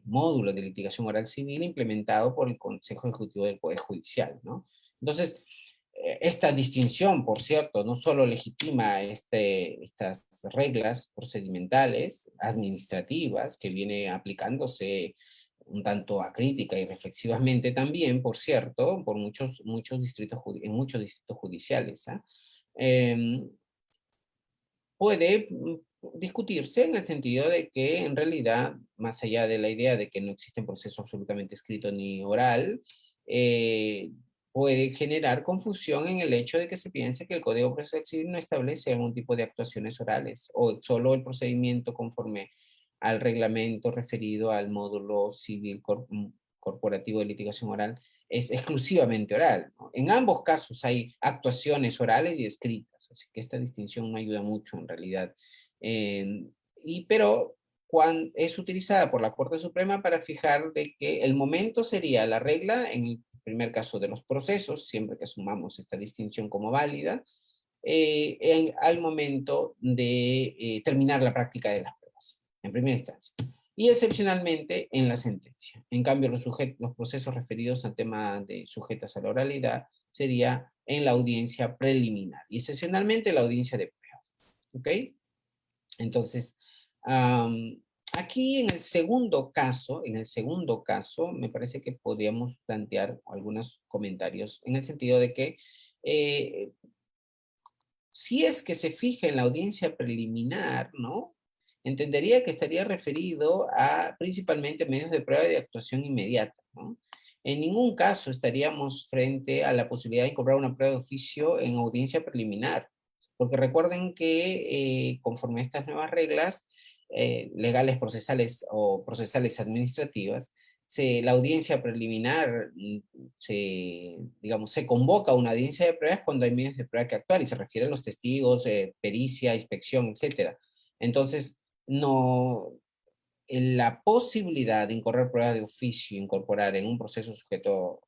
S1: módulo de litigación oral civil implementado por el Consejo Ejecutivo del Poder Judicial, ¿no? Entonces, esta distinción, por cierto, no solo legitima estas reglas procedimentales, administrativas, que viene aplicándose un tanto acrítica y reflexivamente también, por cierto, por muchos distritos, en muchos distritos judiciales, ¿ah? Eh, puede discutirse en el sentido de que en realidad, más allá de la idea de que no existe un proceso absolutamente escrito ni oral, eh, puede generar confusión en el hecho de que se piense que el Código Procesal Civil no establece algún tipo de actuaciones orales o solo el procedimiento conforme al reglamento referido al módulo civil corporativo de litigación oral es exclusivamente oral, ¿no? En ambos casos hay actuaciones orales y escritas, así que esta distinción no ayuda mucho en realidad. Eh, pero es utilizada por la Corte Suprema para fijar de que el momento sería la regla en el primer caso de los procesos, siempre que asumamos esta distinción como válida, al momento de terminar la práctica de las pruebas, en primera instancia. Y excepcionalmente en la sentencia. En cambio, los procesos referidos al tema de sujetas a la oralidad sería en la audiencia preliminar y excepcionalmente la audiencia de prueba. ¿Ok? Entonces, aquí en el segundo caso, me parece que podríamos plantear algunos comentarios en el sentido de que eh, si es que se fija en la audiencia preliminar, ¿no? Entendería que estaría referido a principalmente medios de prueba de actuación inmediata, ¿no? En ningún caso estaríamos frente a la posibilidad de cobrar una prueba de oficio en audiencia preliminar, porque recuerden que conforme a estas nuevas reglas legales procesales o procesales administrativas, la audiencia preliminar digamos, se convoca a una audiencia de pruebas cuando hay medios de prueba que actuar y se refiere a los testigos, pericia, inspección, etcétera. Entonces, no, la posibilidad de incorporar pruebas de oficio, incorporar en un proceso sujeto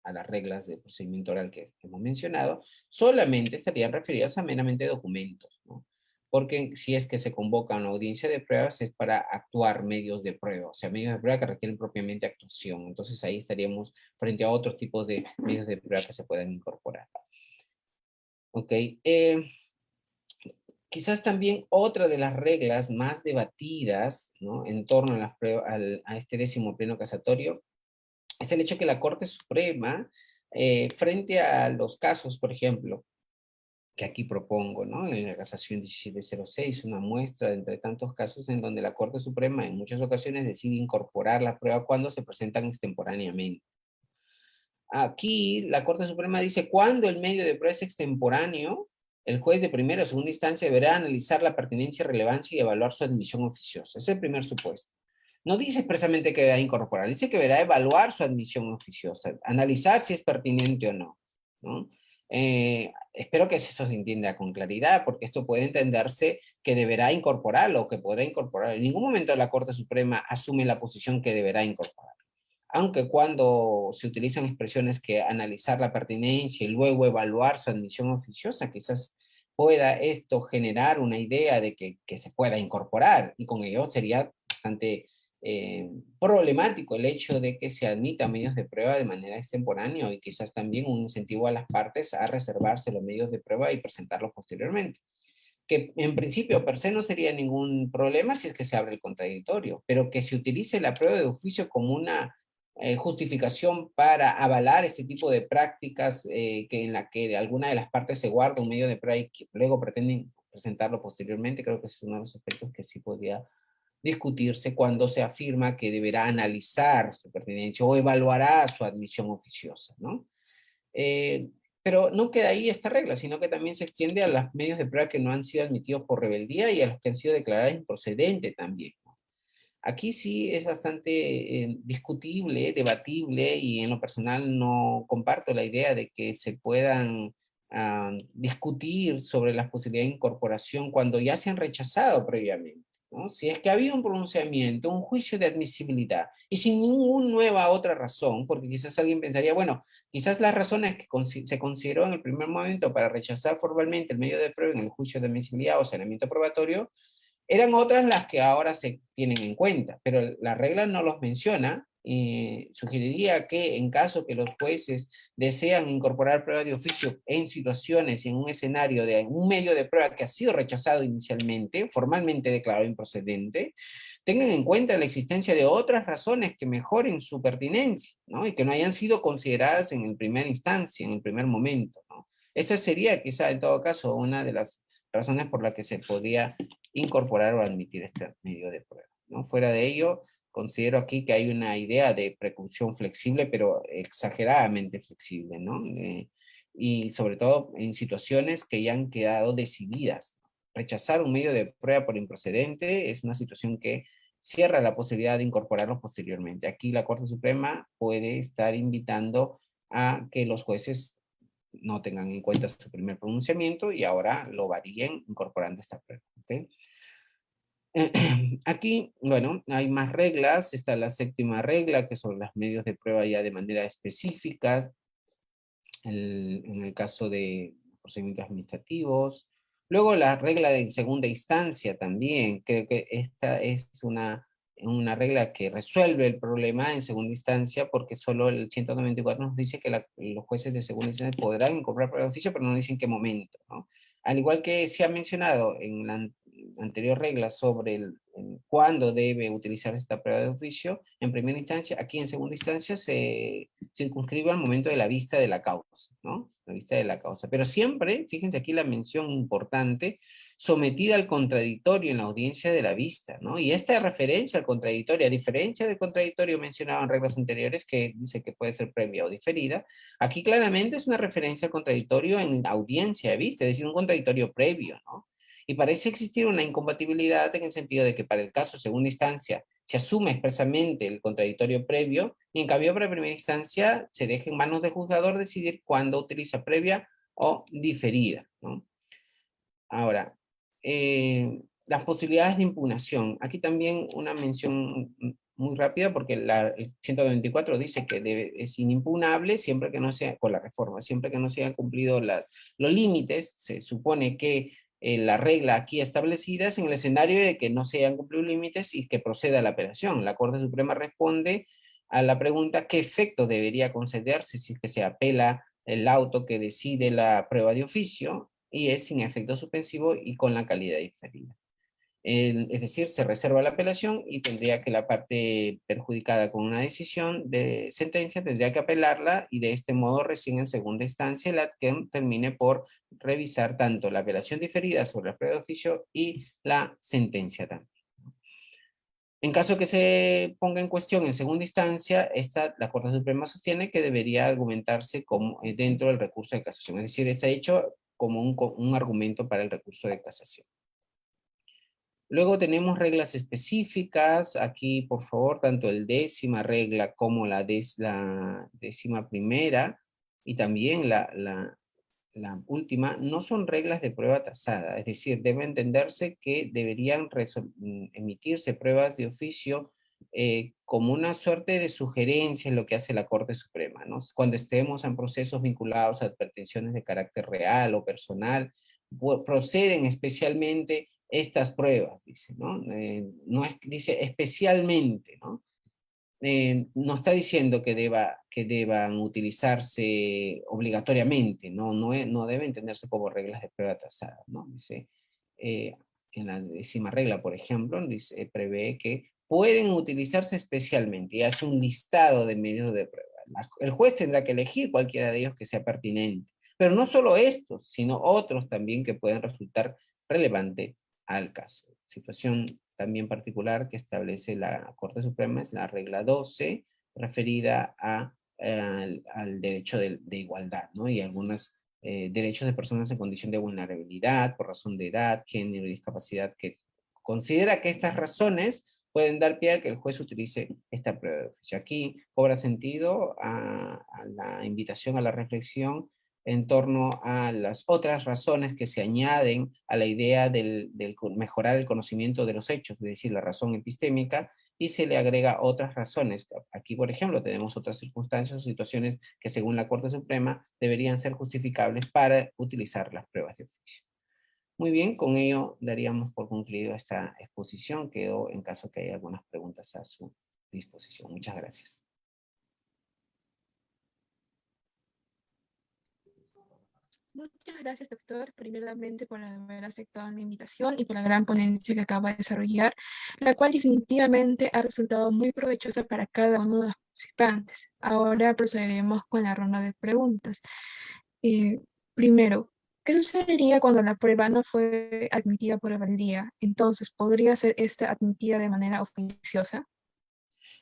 S1: a las reglas de procedimiento oral que hemos mencionado, solamente estarían referidas a meramente documentos, ¿no? Porque si es que se convoca a una audiencia de pruebas es para actuar medios de prueba, o sea, medios de prueba que requieren propiamente actuación. Entonces ahí estaríamos frente a otros tipos de medios de prueba que se puedan incorporar. Ok. Quizás también otra de las reglas más debatidas, ¿no? En torno a, a este 10º pleno casatorio es el hecho que la Corte Suprema, frente a los casos, por ejemplo, que aquí propongo, ¿no? En la casación 1706, una muestra de entre tantos casos en donde la Corte Suprema en muchas ocasiones decide incorporar la prueba cuando se presentan extemporáneamente. aquí la Corte Suprema dice, cuando el medio de prueba es extemporáneo, el juez de primera o segunda instancia deberá analizar la pertinencia, relevancia y evaluar su admisión oficiosa. Ese es el primer supuesto. No dice expresamente que deberá incorporar, dice que deberá evaluar su admisión oficiosa, analizar si es pertinente o no, ¿no? Espero que eso se entienda con claridad, porque esto puede entenderse que deberá incorporarlo o que podrá incorporar. En ningún momento la Corte Suprema asume la posición que deberá incorporar. Aunque cuando se utilizan expresiones que analizar la pertinencia y luego evaluar su admisión oficiosa, quizás pueda esto generar una idea de que se pueda incorporar, y con ello sería bastante problemático el hecho de que se admitan medios de prueba de manera extemporánea y quizás también un incentivo a las partes a reservarse los medios de prueba y presentarlos posteriormente. Que en principio per se no sería ningún problema si es que se abre el contradictorio, pero que se utilice la prueba de oficio como una justificación para avalar este tipo de prácticas que en la que alguna de las partes se guarda un medio de prueba y que luego pretenden presentarlo posteriormente, creo que es uno de los aspectos que sí podría discutirse cuando se afirma que deberá analizar su pertinencia o evaluará su admisión oficiosa, ¿no? Eh, pero no queda ahí esta regla, sino que también se extiende a los medios de prueba que no han sido admitidos por rebeldía y a los que han sido declarados improcedentes también. Aquí sí es bastante discutible, debatible, y en lo personal no comparto la idea de que se puedan discutir sobre las posibilidades de incorporación cuando ya se han rechazado previamente, ¿no? Si es que ha habido un pronunciamiento, un juicio de admisibilidad, y sin ninguna nueva otra razón, porque quizás alguien pensaría, bueno, quizás las razones que se consideró en el primer momento para rechazar formalmente el medio de prueba en el juicio de admisibilidad o saneamiento probatorio, eran otras las que ahora se tienen en cuenta, pero la regla no los menciona. Y sugeriría que en caso que los jueces desean incorporar prueba de oficio en situaciones y en un escenario de un medio de prueba que ha sido rechazado inicialmente, formalmente declarado improcedente, tengan en cuenta la existencia de otras razones que mejoren su pertinencia, ¿no? Y que no hayan sido consideradas en el primera instancia, en el primer momento, ¿no? Esa sería quizá en todo caso una de las razones por las que se podría incorporar o admitir este medio de prueba, ¿no? Fuera de ello, considero aquí que hay una idea de preclusión flexible, pero exageradamente flexible, ¿no? Y sobre todo en situaciones que ya han quedado decididas. Rechazar un medio de prueba por improcedente es una situación que cierra la posibilidad de incorporarlo posteriormente. Aquí la Corte Suprema puede estar invitando a que los jueces no tengan en cuenta su primer pronunciamiento y ahora lo varíen incorporando esta prueba. ¿Okay? Aquí, bueno, hay más reglas. Está la séptima regla, que son los medios de prueba ya de manera específica, en el caso de procedimientos administrativos. Luego la regla de segunda instancia también, creo que esta es una regla que resuelve el problema en segunda instancia, porque solo el 194 nos dice que los jueces de segunda instancia podrán incorporar prueba de oficio, pero no dice en qué momento, ¿no? Al igual que se ha mencionado en la anterior regla sobre cuándo debe utilizar esta prueba de oficio, en primera instancia, aquí en segunda instancia se circunscribe al momento de la vista de la causa, ¿no? La vista de la causa. Pero siempre, fíjense aquí la mención importante, sometida al contradictorio en la audiencia de la vista, ¿no? Y esta referencia al contradictorio, a diferencia del contradictorio mencionado en reglas anteriores, que dice que puede ser previa o diferida, aquí claramente es una referencia al contradictorio en audiencia de vista, es decir, un contradictorio previo, ¿no? Y parece existir una incompatibilidad en el sentido de que para el caso segunda instancia se asume expresamente el contradictorio previo, y en cambio para primera instancia se deja en manos del juzgador decidir cuándo utiliza previa o diferida, ¿no? Ahora, las posibilidades de impugnación. Aquí también una mención muy rápida, porque el 124 dice que es inimpugnable siempre que no sea, con la reforma, siempre que no se hayan cumplido los límites. Se supone que la regla aquí establecida es en el escenario de que no se hayan cumplido límites y que proceda la apelación. La Corte Suprema responde a la pregunta qué efecto debería concederse si es que se apela el auto que decide la prueba de oficio, y es sin efecto suspensivo y con la calidad diferida. Es decir, se reserva la apelación y tendría que la parte perjudicada con una decisión de sentencia tendría que apelarla, y de este modo recién en segunda instancia la que termine por revisar tanto la apelación diferida sobre la prueba de oficio y la sentencia también. En caso que se ponga en cuestión en segunda instancia, la Corte Suprema sostiene que debería argumentarse como, dentro del recurso de casación, es decir, está hecho como un argumento para el recurso de casación. Luego tenemos reglas específicas, aquí por favor, tanto el décima regla como la décima primera, y también la última, no son reglas de prueba tasada, es decir, debe entenderse que deberían emitirse pruebas de oficio como una suerte de sugerencia en lo que hace la Corte Suprema, ¿no? Cuando estemos en procesos vinculados a pretensiones de carácter real o personal, proceden especialmente estas pruebas, dice, ¿no? No es, dice especialmente, ¿no? No está diciendo que deban utilizarse obligatoriamente, ¿no? No debe entenderse como reglas de prueba tasada, ¿no? Dice, en la décima regla, por ejemplo, dice, prevé que pueden utilizarse especialmente y hace un listado de medios de prueba. El juez tendrá que elegir cualquiera de ellos que sea pertinente, pero no solo estos, sino otros también que pueden resultar relevantes al caso. Situación también particular que establece la Corte Suprema es la regla 12, referida al derecho de igualdad, ¿no? Y algunos derechos de personas en condición de vulnerabilidad, por razón de edad, género y discapacidad, que considera que estas razones pueden dar pie a que el juez utilice esta prueba de oficio. Aquí cobra sentido a la invitación a la reflexión en torno a las otras razones que se añaden a la idea del mejorar el conocimiento de los hechos, es decir, la razón epistémica, y se le agrega otras razones. Aquí, por ejemplo, tenemos otras circunstancias o situaciones que según la Corte Suprema deberían ser justificables para utilizar las pruebas de oficio. Muy bien, con ello daríamos por concluido esta exposición. Quedo en caso que haya algunas preguntas a su disposición. Muchas gracias.
S2: Muchas gracias, doctor, primeramente por haber aceptado la invitación y por la gran ponencia que acaba de desarrollar, la cual definitivamente ha resultado muy provechosa para cada uno de los participantes. Ahora procederemos con la ronda de preguntas. Eh, Primero, ¿qué sucedería cuando la prueba no fue admitida por rebeldía? Entonces, ¿podría ser esta admitida de manera oficiosa?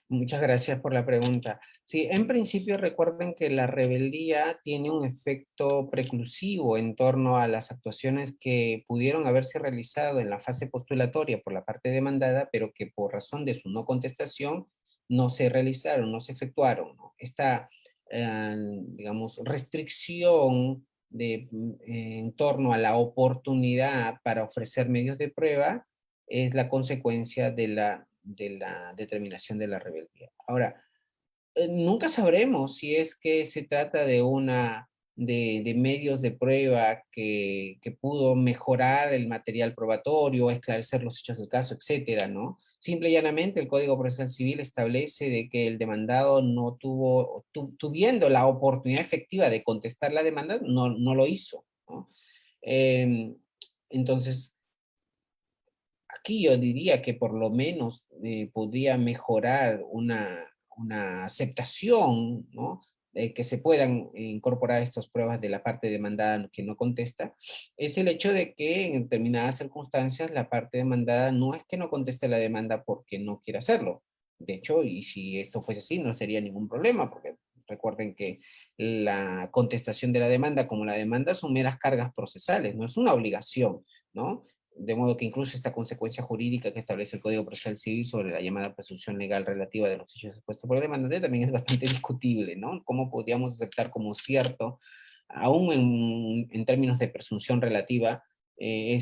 S1: Muchas gracias por la pregunta. Sí, en principio recuerden que la rebeldía tiene un efecto preclusivo en torno a las actuaciones que pudieron haberse realizado en la fase postulatoria por la parte demandada, pero que por razón de su no contestación no se realizaron, no se efectuaron, ¿no? Esta, digamos, restricción en torno a la oportunidad para ofrecer medios de prueba es la consecuencia de la determinación de la rebeldía. Ahora, nunca sabremos si es que se trata de medios de prueba que pudo mejorar el material probatorio, esclarecer los hechos del caso, etcétera, ¿no? Simple y llanamente el Código Procesal Civil establece de que el demandado no tuviendo la oportunidad efectiva de contestar la demanda, no lo hizo, ¿no? Eh, entonces, aquí yo diría que por lo menos podría mejorar una aceptación, ¿no? Que se puedan incorporar estas pruebas de la parte demandada que no contesta, es el hecho de que en determinadas circunstancias la parte demandada no es que no conteste la demanda porque no quiera hacerlo. De hecho, y si esto fuese así, no sería ningún problema, porque recuerden que la contestación de la demanda como la demanda son meras cargas procesales, no es una obligación, ¿no? De modo que incluso esta consecuencia jurídica que establece el Código Procesal Civil sobre la llamada presunción legal relativa de los hechos expuestos por el demandante también es bastante discutible, ¿no? ¿Cómo podríamos aceptar como cierto, aún en términos de presunción relativa, que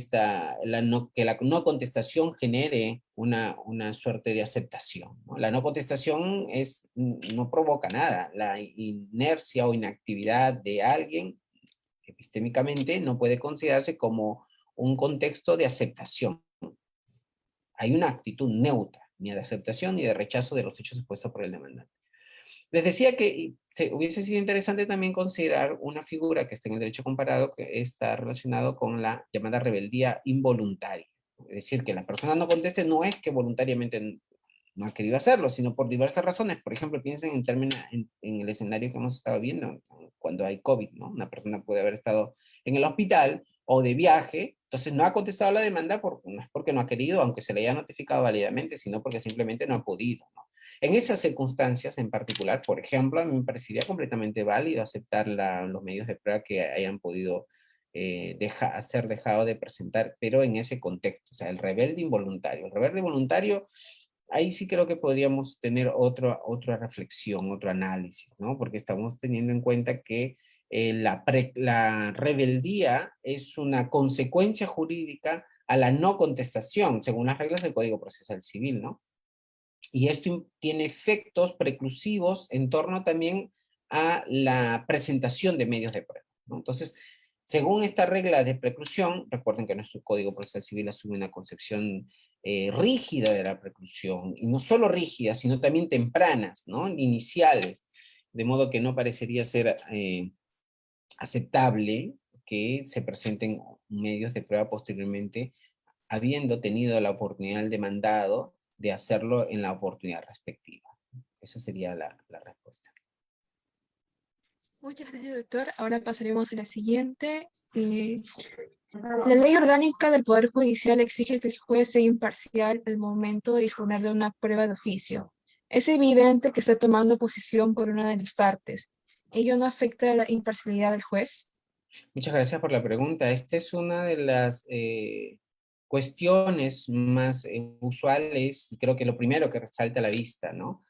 S1: la no contestación genere una suerte de aceptación, ¿no? La no contestación no provoca nada, la inercia o inactividad de alguien epistémicamente no puede considerarse como un contexto de aceptación. Hay una actitud neutra, ni de aceptación ni de rechazo de los hechos expuestos por el demandante. Les decía que hubiese sido interesante también considerar una figura que está en el derecho comparado que está relacionado con la llamada rebeldía involuntaria. Es decir, que la persona no conteste no es que voluntariamente no ha querido hacerlo, sino por diversas razones. Por ejemplo, piensen en el escenario que hemos estado viendo cuando hay COVID, ¿no? Una persona puede haber estado en el hospital o de viaje Entonces no ha contestado la demanda no es porque no ha querido, aunque se le haya notificado válidamente, sino porque simplemente no ha podido, ¿no? En esas circunstancias en particular, por ejemplo, a mí me parecería completamente válido aceptar los medios de prueba que hayan podido ser dejado de presentar, pero en ese contexto, o sea, el rebelde involuntario. El rebelde voluntario, ahí sí creo que podríamos tener otra reflexión, otro análisis, ¿no? Porque estamos teniendo en cuenta que la rebeldía es una consecuencia jurídica a la no contestación, según las reglas del Código Procesal Civil, ¿no? Y esto tiene efectos preclusivos en torno también a la presentación de medios de prueba, ¿no? Entonces, según esta regla de preclusión, recuerden que nuestro Código Procesal Civil asume una concepción rígida de la preclusión, y no solo rígida, sino también tempranas, ¿no? Iniciales, de modo que no parecería ser aceptable que se presenten medios de prueba posteriormente, habiendo tenido la oportunidad del demandado de hacerlo en la oportunidad respectiva. Esa sería la respuesta.
S2: Muchas gracias, doctor. Ahora pasaremos a la siguiente. La ley orgánica del Poder Judicial exige que el juez sea imparcial al momento de disponer de una prueba de oficio. Es evidente que está tomando posición por una de las partes. ¿Ello no afecta a la imparcialidad del juez?
S1: Muchas gracias por la pregunta. Esta es una de las cuestiones más usuales, y creo que lo primero que resalta a la vista, ¿no?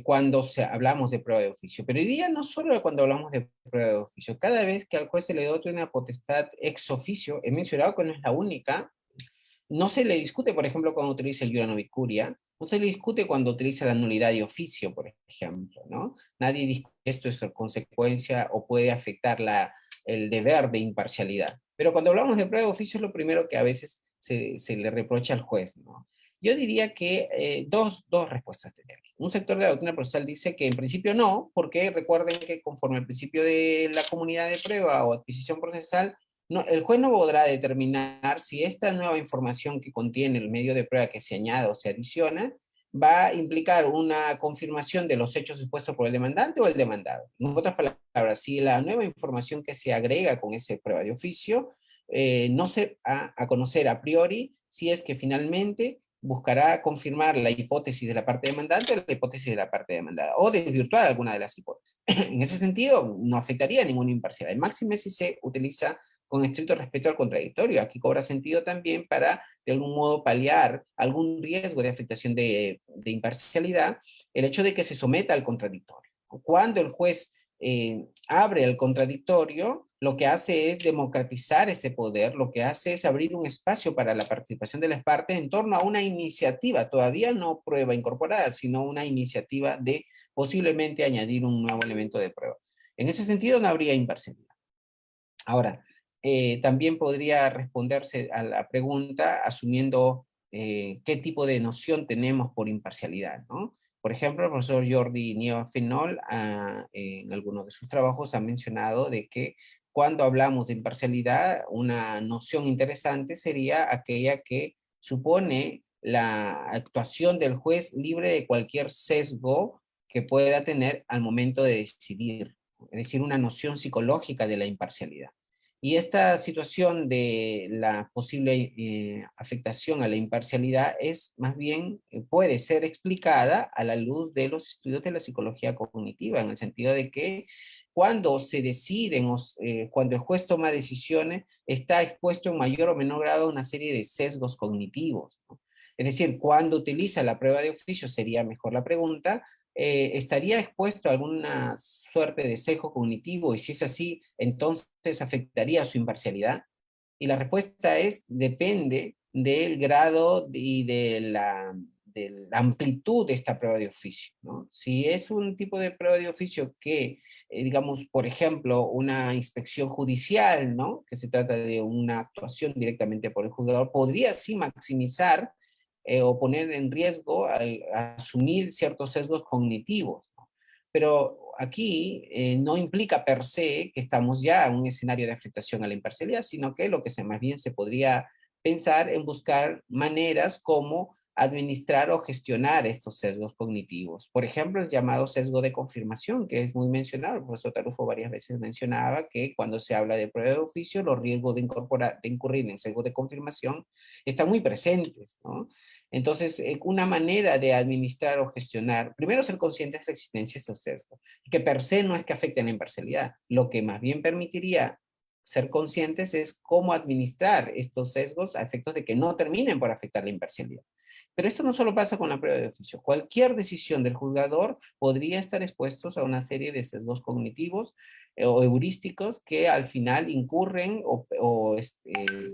S1: Cuando hablamos de prueba de oficio. Pero hoy día no solo cuando hablamos de prueba de oficio, cada vez que al juez se le da una potestad ex oficio, he mencionado que no es la única, no se le discute, por ejemplo, cuando utiliza el iura novicuria, no se le discute cuando utiliza la nulidad de oficio, por ejemplo, ¿no? Nadie dice que esto es consecuencia o puede afectar el deber de imparcialidad. Pero cuando hablamos de prueba de oficio es lo primero que a veces se le reprocha al juez, ¿no? Yo diría que dos respuestas tenemos. Un sector de la doctrina procesal dice que en principio no, porque recuerden que conforme al principio de la comunidad de prueba o adquisición procesal, no, el juez no podrá determinar si esta nueva información que contiene el medio de prueba que se añade o se adiciona va a implicar una confirmación de los hechos expuestos por el demandante o el demandado. En otras palabras, si la nueva información que se agrega con esa prueba de oficio no se va a conocer a priori si es que finalmente buscará confirmar la hipótesis de la parte demandante o la hipótesis de la parte demandada, o desvirtuar alguna de las hipótesis. En ese sentido, no afectaría a ninguna imparcialidad. Máxime si se utiliza con estricto respeto al contradictorio. Aquí cobra sentido también para, de algún modo, paliar algún riesgo de afectación de imparcialidad, el hecho de que se someta al contradictorio. Cuando el juez abre el contradictorio, lo que hace es democratizar ese poder, lo que hace es abrir un espacio para la participación de las partes en torno a una iniciativa, todavía no prueba incorporada, sino una iniciativa de posiblemente añadir un nuevo elemento de prueba. En ese sentido no habría imparcialidad. Ahora, también podría responderse a la pregunta asumiendo qué tipo de noción tenemos por imparcialidad, ¿no? Por ejemplo, el profesor Jordi Nieva-Fenol en algunos de sus trabajos ha mencionado de que cuando hablamos de imparcialidad, una noción interesante sería aquella que supone la actuación del juez libre de cualquier sesgo que pueda tener al momento de decidir, es decir, una noción psicológica de la imparcialidad. Y esta situación de la posible afectación a la imparcialidad es más bien, puede ser explicada a la luz de los estudios de la psicología cognitiva, en el sentido de que cuando se deciden, cuando el juez toma decisiones, está expuesto en mayor o menor grado a una serie de sesgos cognitivos, ¿no? Es decir, cuando utiliza la prueba de oficio, sería mejor la pregunta, estaría expuesto a alguna suerte de sesgo cognitivo, y si es así, entonces afectaría su imparcialidad. Y la respuesta es, depende del grado y de la amplitud de esta prueba de oficio, ¿no? Si es un tipo de prueba de oficio que, digamos, por ejemplo, una inspección judicial, ¿no? Que se trata de una actuación directamente por el juzgador, podría sí maximizar o poner en riesgo al asumir ciertos sesgos cognitivos, ¿no? Pero aquí no implica per se que estamos ya en un escenario de afectación a la imparcialidad, sino que lo que más bien se podría pensar en buscar maneras como administrar o gestionar estos sesgos cognitivos. Por ejemplo, el llamado sesgo de confirmación, que es muy mencionado. El profesor Tarufo varias veces mencionaba que cuando se habla de prueba de oficio, los riesgos de incurrir en sesgo de confirmación están muy presentes, ¿no? Entonces, una manera de administrar o gestionar, primero ser conscientes de la existencia de estos sesgos, que per se no es que afecten la imparcialidad, lo que más bien permitiría ser conscientes es cómo administrar estos sesgos a efectos de que no terminen por afectar la imparcialidad. Pero esto no solo pasa con la prueba de oficio. Cualquier decisión del juzgador podría estar expuesto a una serie de sesgos cognitivos o heurísticos que al final incurren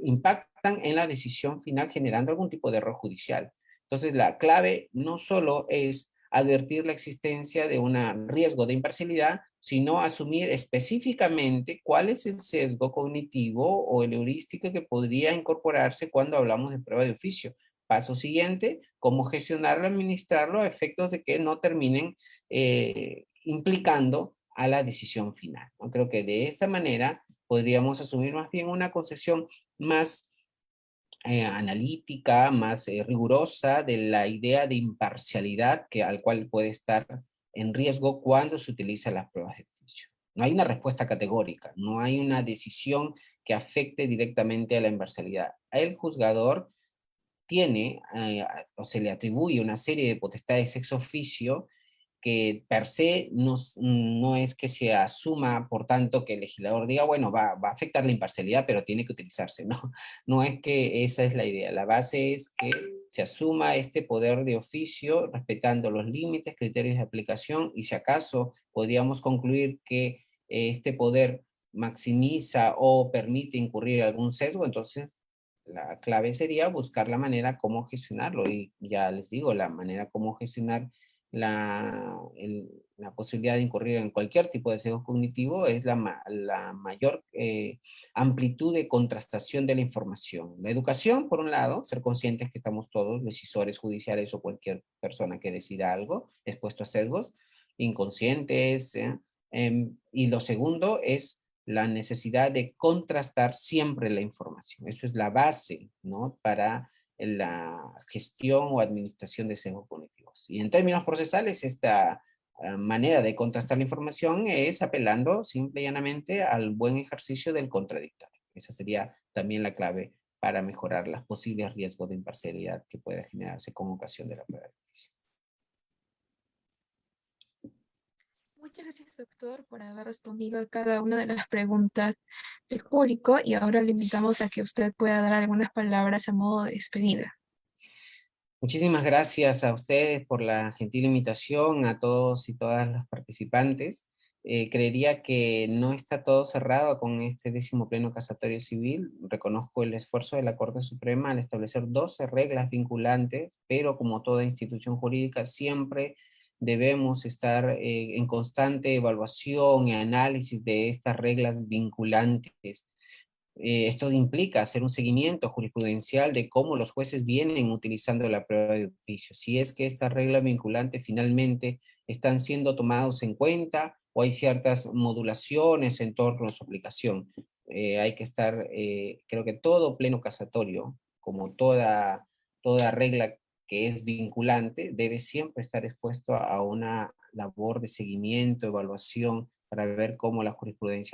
S1: impactan en la decisión final generando algún tipo de error judicial. Entonces la clave no solo es advertir la existencia de un riesgo de imparcialidad, sino asumir específicamente cuál es el sesgo cognitivo o el heurístico que podría incorporarse cuando hablamos de prueba de oficio. Paso siguiente, cómo gestionarlo, administrarlo a efectos de que no terminen implicando a la decisión final, ¿no? Creo que de esta manera podríamos asumir más bien una concepción más analítica, más rigurosa de la idea de imparcialidad al cual puede estar en riesgo cuando se utilizan las pruebas de juicio. No hay una respuesta categórica, no hay una decisión que afecte directamente a la imparcialidad. El juzgador tiene o se le atribuye una serie de potestades ex oficio que per se no es que se asuma, por tanto, que el legislador diga, bueno, va a afectar la imparcialidad, pero tiene que utilizarse, ¿no? No es que esa es la idea. La base es que se asuma este poder de oficio respetando los límites, criterios de aplicación y si acaso podríamos concluir que este poder maximiza o permite incurrir en algún sesgo, entonces la clave sería buscar la manera cómo gestionarlo y ya les digo, la manera cómo gestionar la posibilidad de incurrir en cualquier tipo de sesgo cognitivo es la mayor amplitud de contrastación de la información. La educación, por un lado, ser conscientes que estamos todos, decisores judiciales o cualquier persona que decida algo, expuesto a sesgos, inconscientes. Y lo segundo es la necesidad de contrastar siempre la información. Eso es la base, ¿no? Para la gestión o administración de sesgos cognitivos. Y en términos procesales, esta manera de contrastar la información es apelando simple y llanamente al buen ejercicio del contradictorio. Esa sería también la clave para mejorar los posibles riesgos de imparcialidad que pueda generarse con ocasión de la prueba de juicio.
S2: Muchas gracias, doctor, por haber respondido a cada una de las preguntas del público y ahora le invitamos a que usted pueda dar algunas palabras a modo de despedida.
S1: Muchísimas gracias a ustedes por la gentil invitación, a todos y todas los participantes. Creería que no está todo cerrado con este 10º Pleno Casatorio Civil. Reconozco el esfuerzo de la Corte Suprema al establecer 12 reglas vinculantes, pero como toda institución jurídica siempre debemos estar en constante evaluación y análisis de estas reglas vinculantes. Esto implica hacer un seguimiento jurisprudencial de cómo los jueces vienen utilizando la prueba de oficio. Si es que estas reglas vinculantes finalmente están siendo tomados en cuenta o hay ciertas modulaciones en torno a su aplicación. Hay que estar, creo que todo pleno casatorio, como toda regla que es vinculante, debe siempre estar expuesto a una labor de seguimiento, evaluación, para ver cómo la jurisprudencia